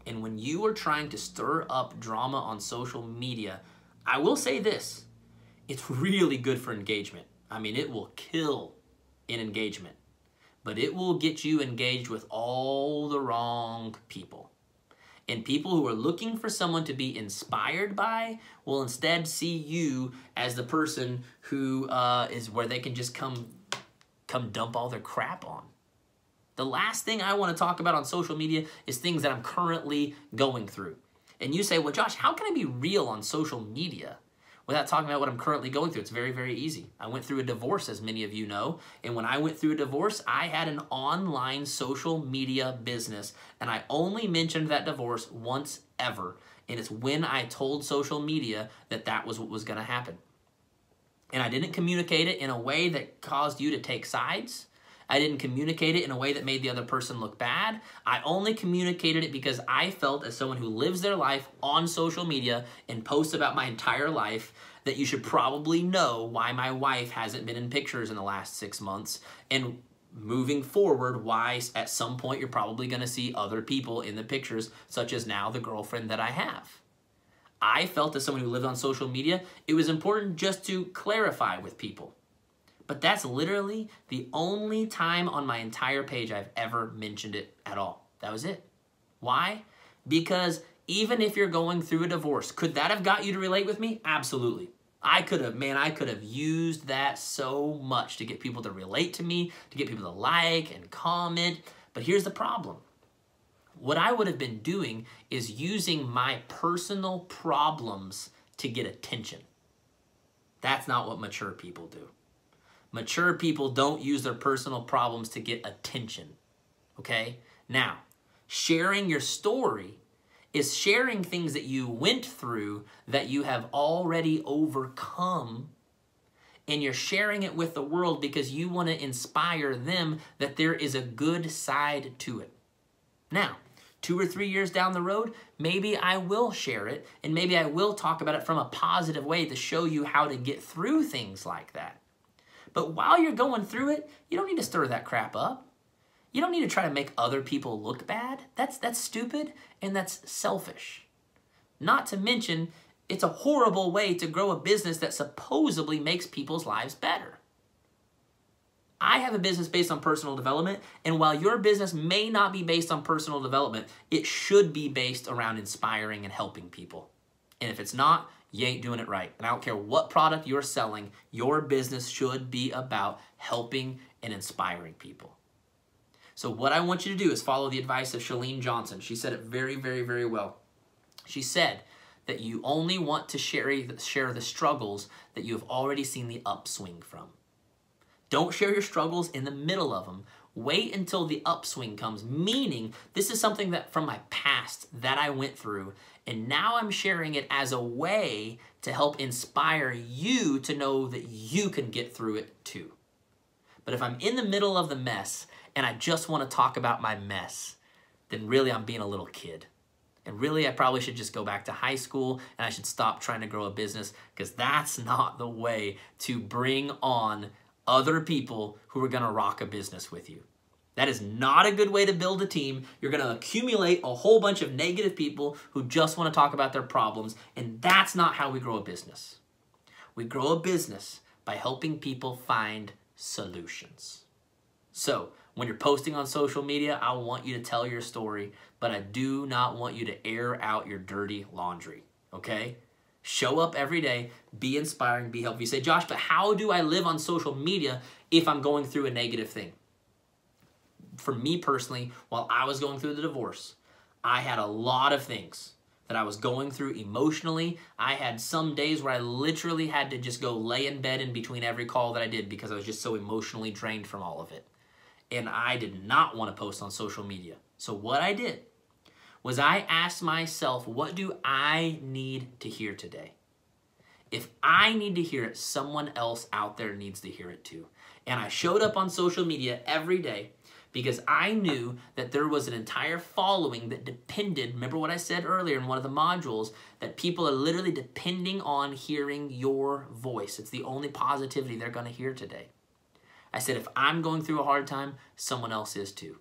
And when you are trying to stir up drama on social media, I will say this, it's really good for engagement. I mean, it will kill in engagement, but it will get you engaged with all the wrong people. And people who are looking for someone to be inspired by will instead see you as the person who is where they can just come dump all their crap on. The last thing I want to talk about on social media is things that I'm currently going through. And you say, well, Josh, how can I be real on social media? without talking about what I'm currently going through. It's very, very easy. I went through a divorce, as many of you know, and when I went through a divorce, I had an online social media business, and I only mentioned that divorce once ever, and it's when I told social media that that was what was going to happen. And I didn't communicate it in a way that caused you to take sides. I didn't communicate it in a way that made the other person look bad. I only communicated it because I felt, as someone who lives their life on social media and posts about my entire life, that you should probably know why my wife hasn't been in pictures in the last 6 months, and moving forward, why at some point you're probably going to see other people in the pictures, such as now the girlfriend that I have. I felt, as someone who lived on social media, it was important just to clarify with people. But that's literally the only time on my entire page I've ever mentioned it at all. That was it. Why? Because even if you're going through a divorce, could that have got you to relate with me? Absolutely. I could have used that so much to get people to relate to me, to get people to like and comment. But here's the problem. What I would have been doing is using my personal problems to get attention. That's not what mature people do. Mature people don't use their personal problems to get attention, okay? Now, sharing your story is sharing things that you went through that you have already overcome, and you're sharing it with the world because you want to inspire them that there is a good side to it. Now, 2 or 3 years down the road, maybe I will share it, and maybe I will talk about it from a positive way to show you how to get through things like that. But while you're going through it, you don't need to stir that crap up. You don't need to try to make other people look bad. That's stupid and that's selfish. Not to mention, it's a horrible way to grow a business that supposedly makes people's lives better. I have a business based on personal development, and while your business may not be based on personal development, it should be based around inspiring and helping people. And if it's not, you ain't doing it right. And I don't care what product you're selling, your business should be about helping and inspiring people. So what I want you to do is follow the advice of Chalene Johnson. She said it very, very, very well. She said that you only want to share the struggles that you have already seen the upswing from. Don't share your struggles in the middle of them. Wait until the upswing comes, meaning this is something that from my past that I went through, and now I'm sharing it as a way to help inspire you to know that you can get through it too. But if I'm in the middle of the mess and I just want to talk about my mess, then really I'm being a little kid. And really I probably should just go back to high school and I should stop trying to grow a business, because that's not the way to bring on other people who are going to rock a business with you. That is not a good way to build a team. You're going to accumulate a whole bunch of negative people who just want to talk about their problems, and that's not how we grow a business. We grow a business by helping people find solutions. So, when you're posting on social media, I want you to tell your story, but I do not want you to air out your dirty laundry, okay? Show up every day, be inspiring, be helpful. You say, Josh, but how do I live on social media if I'm going through a negative thing? For me personally, while I was going through the divorce, I had a lot of things that I was going through emotionally. I had some days where I literally had to just go lay in bed in between every call that I did because I was just so emotionally drained from all of it. And I did not want to post on social media. So what I did was I asked myself, what do I need to hear today? If I need to hear it, someone else out there needs to hear it too. And I showed up on social media every day because I knew that there was an entire following that depended, remember what I said earlier in one of the modules, that people are literally depending on hearing your voice. It's the only positivity they're going to hear today. I said, if I'm going through a hard time, someone else is too.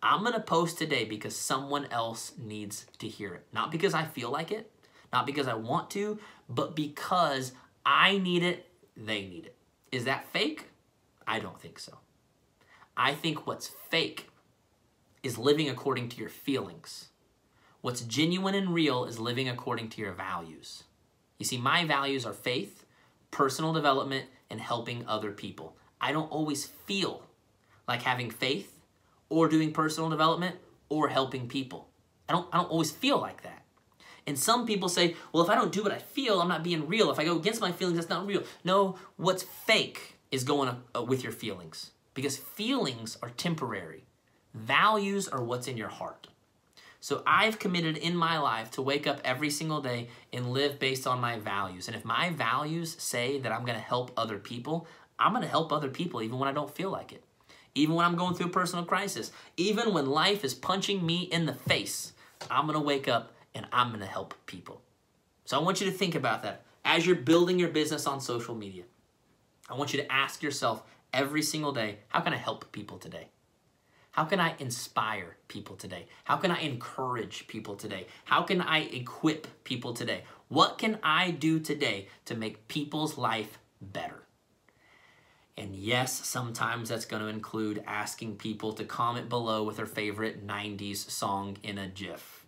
I'm going to post today because someone else needs to hear it. Not because I feel like it, not because I want to, but because I need it, they need it. Is that fake? I don't think so. I think what's fake is living according to your feelings. What's genuine and real is living according to your values. You see, my values are faith, personal development, and helping other people. I don't always feel like having faith or doing personal development or helping people. I don't always feel like that. And some people say, well, if I don't do what I feel, I'm not being real. If I go against my feelings, that's not real. No, what's fake is going with your feelings, because feelings are temporary. Values are what's in your heart. So I've committed in my life to wake up every single day and live based on my values. And if my values say that I'm going to help other people, I'm going to help other people even when I don't feel like it. Even when I'm going through a personal crisis. Even when life is punching me in the face, I'm going to wake up and I'm going to help people. So I want you to think about that. As you're building your business on social media, I want you to ask yourself every single day, how can I help people today? How can I inspire people today? How can I encourage people today? How can I equip people today? What can I do today to make people's life better? And yes, sometimes that's going to include asking people to comment below with their favorite 90s song in a GIF.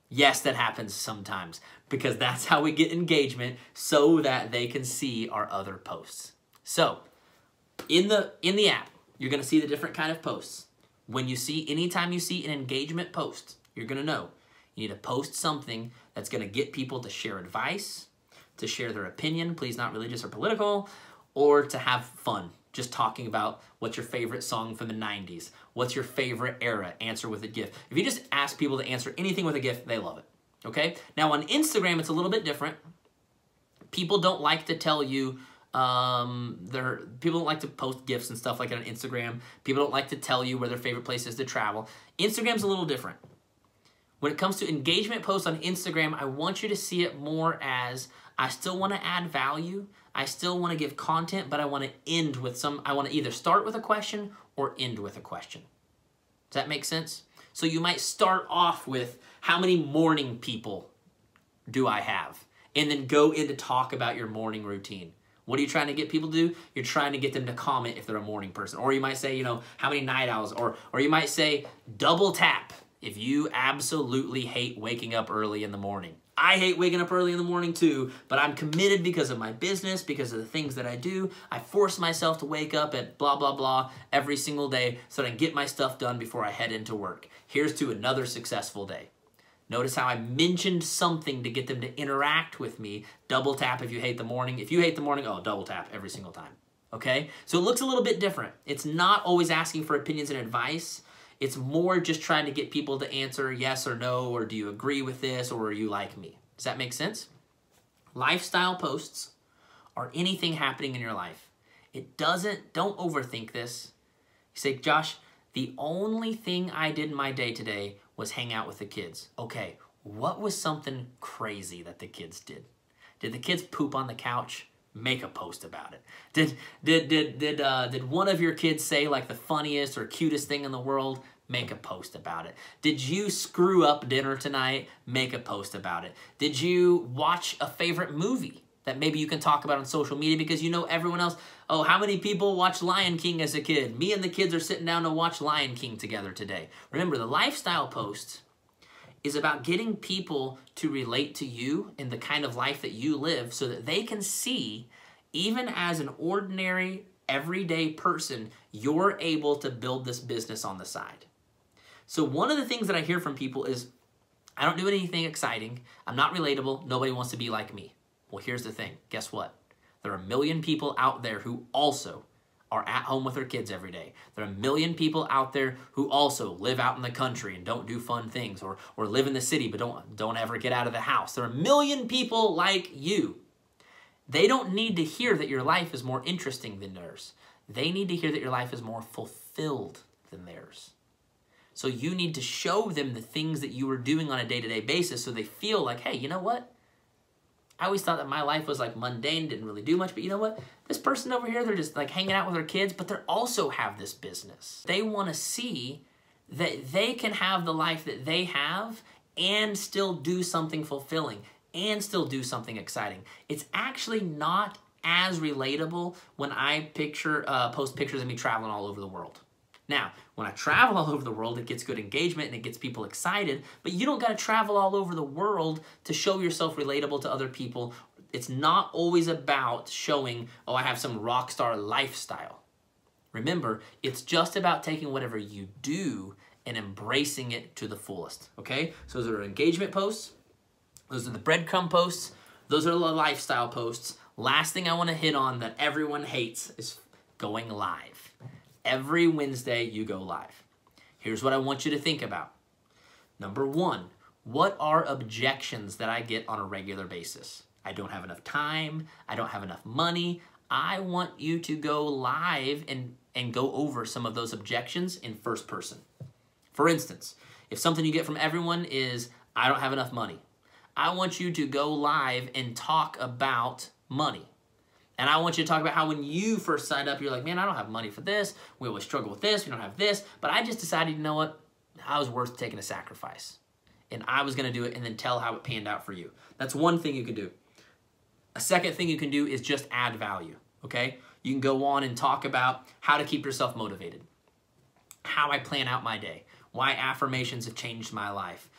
Yes, that happens sometimes, because that's how we get engagement, so that they can see our other posts. So, in the app, you're going to see the different kind of posts. Anytime you see an engagement post, you're going to know you need to post something that's going to get people to share advice, to share their opinion, please not religious or political, or to have fun, just talking about what's your favorite song from the 90s, what's your favorite era, answer with a GIF. If you just ask people to answer anything with a GIF, they love it, okay? Now on Instagram, it's a little bit different. People don't like to tell you, people don't like to post GIFs and stuff like that on Instagram. People don't like to tell you where their favorite place is to travel. Instagram's a little different. When it comes to engagement posts on Instagram, I want you to see it more as, I still want to add value, I still want to give content, but I want to end with I want to either start with a question or end with a question. Does that make sense? So you might start off with, how many morning people do I have? And then go into talk about your morning routine. What are you trying to get people to do? You're trying to get them to comment if they're a morning person. Or you might say, how many night owls? Or you might say, double tap if you absolutely hate waking up early in the morning. I hate waking up early in the morning too, but I'm committed because of my business, because of the things that I do. I force myself to wake up at blah, blah, blah every single day so that I can get my stuff done before I head into work. Here's to another successful day. Notice how I mentioned something to get them to interact with me. Double tap if you hate the morning. If you hate the morning, oh, double tap every single time. Okay? So it looks a little bit different. It's not always asking for opinions and advice. It's more just trying to get people to answer yes or no, or do you agree with this, or are you like me? Does that make sense? Lifestyle posts are anything happening in your life. Don't overthink this. You say, Josh, the only thing I did in my day today was hang out with the kids. Okay, what was something crazy that the kids did? Did the kids poop on the couch? Make a post about it. Did one of your kids say like the funniest or cutest thing in the world? Make a post about it. Did you screw up dinner tonight? Make a post about it. Did you watch a favorite movie that maybe you can talk about on social media because you know everyone else? Oh, how many people watched Lion King as a kid? Me and the kids are sitting down to watch Lion King together today. Remember, the lifestyle post is about getting people to relate to you and the kind of life that you live so that they can see, even as an ordinary, everyday person, you're able to build this business on the side. So one of the things that I hear from people is, I don't do anything exciting, I'm not relatable, nobody wants to be like me. Well, here's the thing. Guess what? There are 1 million people out there who also are at home with their kids every day. There are 1 million people out there who also live out in the country and don't do fun things, or live in the city but don't ever get out of the house. There are 1 million people like you. They don't need to hear that your life is more interesting than theirs. They need to hear that your life is more fulfilled than theirs. So you need to show them the things that you are doing on a day-to-day basis so they feel like, hey, you know what? I always thought that my life was like mundane, didn't really do much, but you know what? This person over here, they're just like hanging out with their kids, but they also have this business. They want to see that they can have the life that they have and still do something fulfilling and still do something exciting. It's actually not as relatable when I post pictures of me traveling all over the world. Now, when I travel all over the world, it gets good engagement and it gets people excited, but you don't got to travel all over the world to show yourself relatable to other people. It's not always about showing, oh, I have some rock star lifestyle. Remember, it's just about taking whatever you do and embracing it to the fullest, okay? So those are engagement posts. Those are the breadcrumb posts. Those are the lifestyle posts. Last thing I want to hit on that everyone hates is going live. Every Wednesday you go live. Here's what I want you to think about. Number one, what are objections that I get on a regular basis? I don't have enough time. I don't have enough money. I want you to go live and go over some of those objections in first person. For instance, if something you get from everyone is, I don't have enough money, I want you to go live and talk about money. And I want you to talk about how when you first signed up, you're like, man, I don't have money for this. We always struggle with this. We don't have this. But I just decided, you know what? I was worth taking a sacrifice. And I was going to do it, and then tell how it panned out for you. That's one thing you can do. A second thing you can do is just add value, okay? You can go on and talk about how to keep yourself motivated, how I plan out my day, why affirmations have changed my life,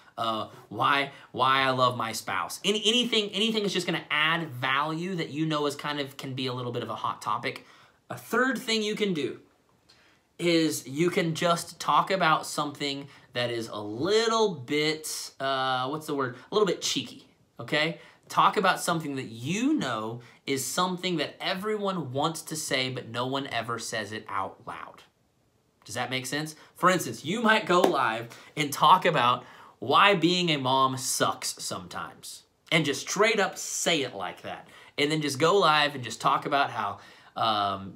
why I love my spouse. Anything is just going to add value that you know is can be a little bit of a hot topic. A third thing you can do is you can just talk about something that is a little bit, a little bit cheeky, okay? Talk about something that you know is something that everyone wants to say, but no one ever says it out loud. Does that make sense? For instance, you might go live and talk about why being a mom sucks sometimes. And just straight up say it like that. And then just go live and just talk about how,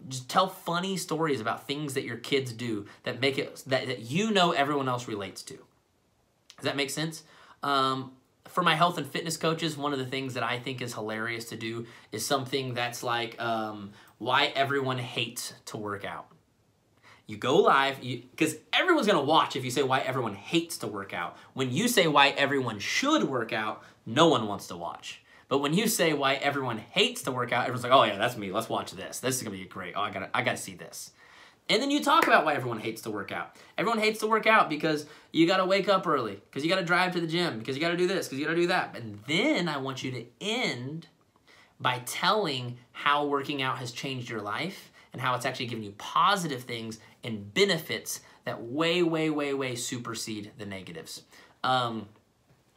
just tell funny stories about things that your kids do that make it, that you know everyone else relates to. Does that make sense? For my health and fitness coaches, one of the things that I think is hilarious to do is something that's like why everyone hates to work out. You go live, because everyone's going to watch if you say why everyone hates to work out. When you say why everyone should work out, no one wants to watch. But when you say why everyone hates to work out, everyone's like, oh yeah, that's me. Let's watch this. This is going to be great. Oh, I gotta see this. And then you talk about why everyone hates to work out. Everyone hates to work out because you got to wake up early, because you got to drive to the gym, because you got to do this, because you got to do that. And then I want you to end by telling how working out has changed your life and how it's actually giving you positive things and benefits that way supersede the negatives.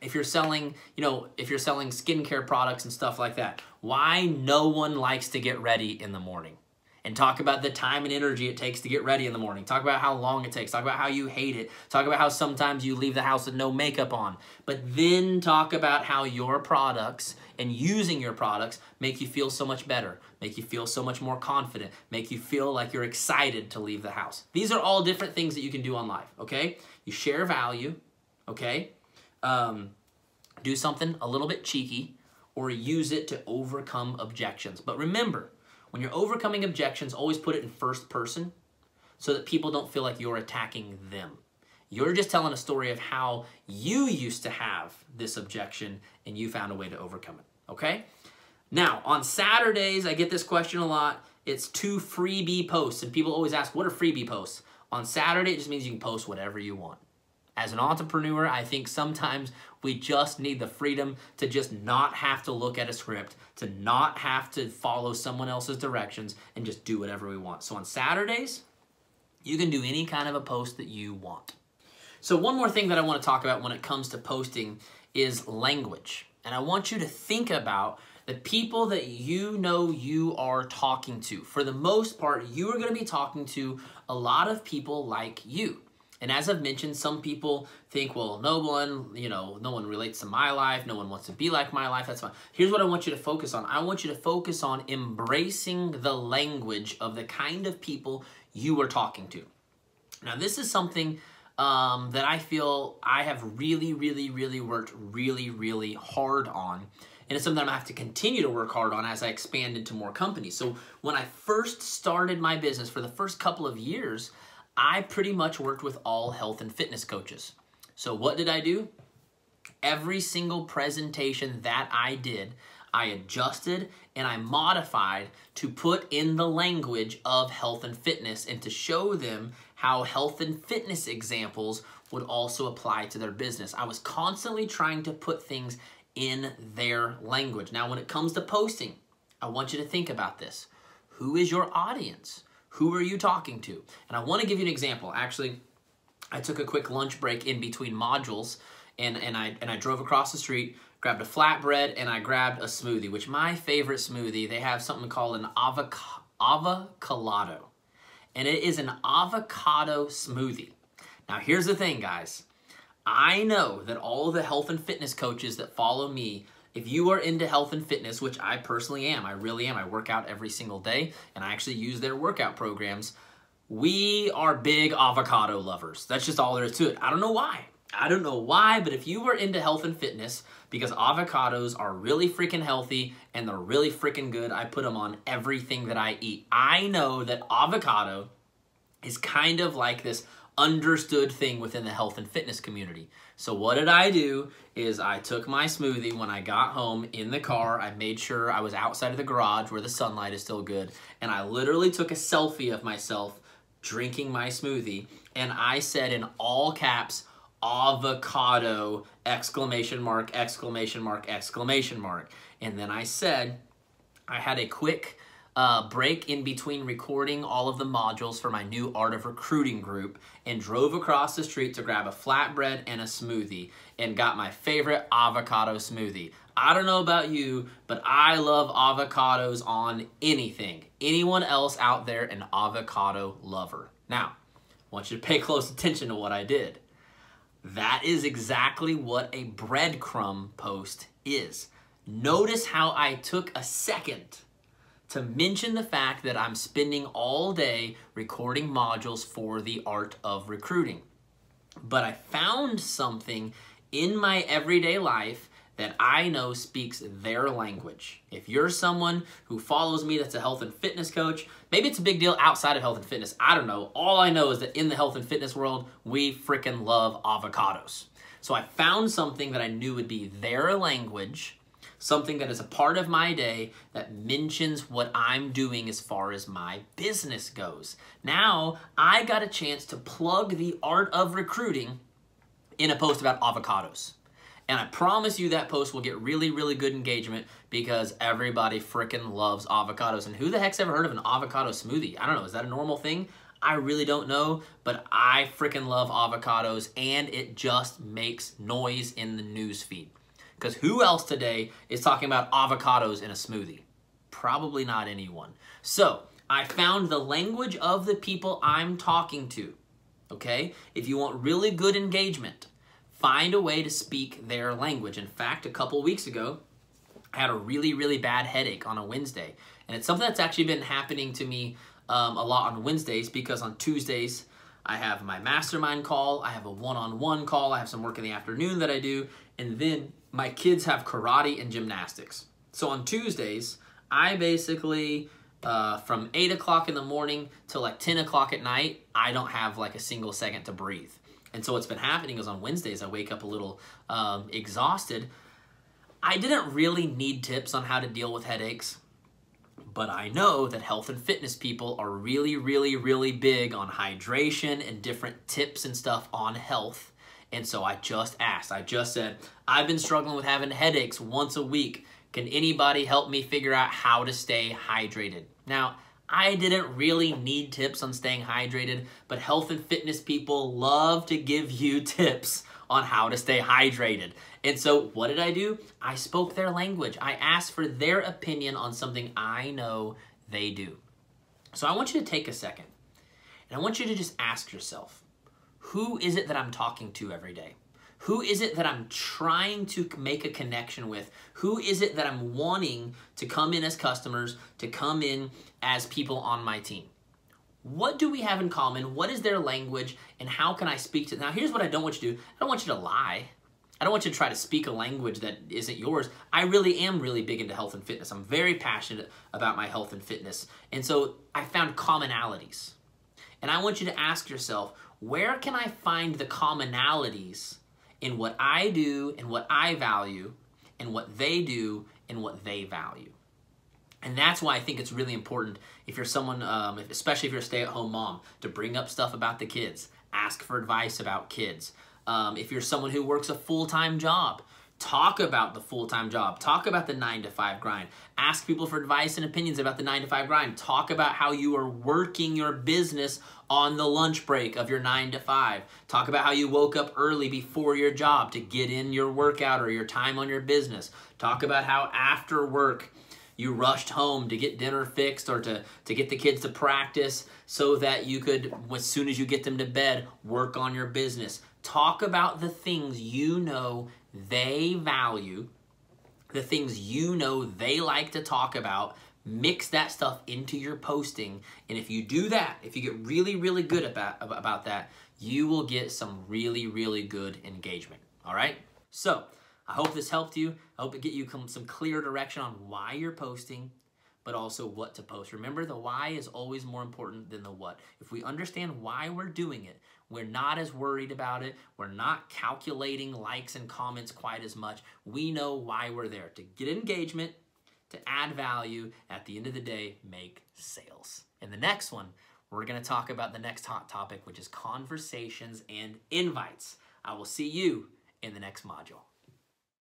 If you're selling, if you're selling skincare products and stuff like that, why no one likes to get ready in the morning. And talk about the time and energy it takes to get ready in the morning. Talk about how long it takes. Talk about how you hate it. Talk about how sometimes you leave the house with no makeup on. But then talk about how your products and using your products make you feel so much better, make you feel so much more confident, make you feel like you're excited to leave the house. These are all different things that you can do on live, okay? You share value, okay? Do something a little bit cheeky or use it to overcome objections. But remember, when you're overcoming objections, always put it in first person so that people don't feel like you're attacking them. You're just telling a story of how you used to have this objection and you found a way to overcome it, okay? Now, on Saturdays, I get this question a lot. It's 2 freebie posts, and people always ask, what are freebie posts? On Saturday, it just means you can post whatever you want. As an entrepreneur, I think sometimes we just need the freedom to just not have to look at a script, to not have to follow someone else's directions, and just do whatever we want. So on Saturdays, you can do any kind of a post that you want. So one more thing that I want to talk about when it comes to posting is language. And I want you to think about the people that you know you are talking to. For the most part, you are going to be talking to a lot of people like you. And as I've mentioned, some people think, well, no one relates to my life. No one wants to be like my life. That's fine. Here's what I want you to focus on. I want you to focus on embracing the language of the kind of people you are talking to. Now, this is something that I feel I have really worked really hard on. And it's something I'm going to have to continue to work hard on as I expand into more companies. So when I first started my business, for the first couple of years, I pretty much worked with all health and fitness coaches. So what did I do? Every single presentation that I did, I adjusted and I modified to put in the language of health and fitness and to show them how health and fitness examples would also apply to their business. I was constantly trying to put things in their language. Now, when it comes to posting, I want you to think about this. Who is your audience? Who are you talking to? And I want to give you an example. Actually, I took a quick lunch break in between modules, and I drove across the street, grabbed a flatbread, and I grabbed a smoothie, which my favorite smoothie, they have something called an avocado. And it is an avocado smoothie. Now, here's the thing, guys. I know that all of the health and fitness coaches that follow me, if you are into health and fitness, which I personally am, I really am, I work out every single day, and I actually use their workout programs, we are big avocado lovers. That's just all there is to it. I don't know why. I don't know why, but if you are into health and fitness, because avocados are really freaking healthy and they're really freaking good, I put them on everything that I eat. I know that avocado is kind of like this understood thing within the health and fitness community. So what did I do is I took my smoothie when I got home in the car. I made sure I was outside of the garage where the sunlight is still good. And I literally took a selfie of myself drinking my smoothie. And I said in all caps, avocado, exclamation mark, exclamation mark, exclamation mark. And then I said, I had a quick break in between recording all of the modules for my new Art of Recruiting group and drove across the street to grab a flatbread and a smoothie and got my favorite avocado smoothie. I don't know about you, but I love avocados on anything. Anyone else out there an avocado lover? Now, I want you to pay close attention to what I did. That is exactly what a breadcrumb post is. Notice how I took a second to mention the fact that I'm spending all day recording modules for the Art of Recruiting. But I found something in my everyday life that I know speaks their language. If you're someone who follows me that's a health and fitness coach, maybe it's a big deal outside of health and fitness. I don't know. All I know is that in the health and fitness world, we freaking love avocados. So I found something that I knew would be their language, something that is a part of my day that mentions what I'm doing as far as my business goes. Now, I got a chance to plug the Art of Recruiting in a post about avocados. And I promise you that post will get really, really good engagement because everybody freaking loves avocados. And who the heck's ever heard of an avocado smoothie? I don't know. Is that a normal thing? I really don't know, but I freaking love avocados and it just makes noise in the news feed. Because who else today is talking about avocados in a smoothie? Probably not anyone. So I found the language of the people I'm talking to, okay? If you want really good engagement, find a way to speak their language. In fact, a couple weeks ago, I had a really, really bad headache on a Wednesday. And it's something that's actually been happening to me a lot on Wednesdays because on Tuesdays, I have my mastermind call, I have a one-on-one call, I have some work in the afternoon that I do, and then my kids have karate and gymnastics. So on Tuesdays, I basically, from 8 o'clock in the morning till like 10 o'clock at night, I don't have like a single second to breathe. And so what's been happening is on Wednesdays, I wake up a little exhausted. I didn't really need tips on how to deal with headaches, but I know that health and fitness people are really, really, really big on hydration and different tips and stuff on health. And so I just asked, I just said, I've been struggling with having headaches once a week. Can anybody help me figure out how to stay hydrated? Now, I didn't really need tips on staying hydrated, but health and fitness people love to give you tips on how to stay hydrated. And so what did I do? I spoke their language. I asked for their opinion on something I know they do. So I want you to take a second, and I want you to just ask yourself, who is it that I'm talking to every day? Who is it that I'm trying to make a connection with? Who is it that I'm wanting to come in as customers, to come in as people on my team? What do we have in common? What is their language? And how can I speak to them? Now, here's what I don't want you to do. I don't want you to lie. I don't want you to try to speak a language that isn't yours. I really am really big into health and fitness. I'm very passionate about my health and fitness. And so I found commonalities. And I want you to ask yourself, where can I find the commonalities in what I do and what I value and what they do and what they value? And that's why I think it's really important if you're someone, especially if you're a stay-at-home mom, to bring up stuff about the kids, ask for advice about kids. If you're someone who works a full-time job, Talk about the full-time job. Talk about the 9-to-5 grind. Ask people for advice and opinions about the 9-to-5 grind. Talk about how you are working your business on the lunch break of your 9-to-5. Talk about how you woke up early before your job to get in your workout or your time on your business. Talk about how after work you rushed home to get dinner fixed or to get the kids to practice so that you could, as soon as you get them to bed, work on your business. Talk about the things you know they value, the things you know they like to talk about. Mix that stuff into your posting, and if you do that, if you get really, really good about that, you will get some really, really good engagement, all right? So I hope this helped you. I hope it get you some clear direction on why you're posting, but also what to post. Remember, the why is always more important than the what. If we understand why we're doing it, we're not as worried about it. We're not calculating likes and comments quite as much. We know why we're there, to get engagement, to add value, at the end of the day, make sales. In the next one, we're gonna talk about the next hot topic, which is conversations and invites. I will see you in the next module.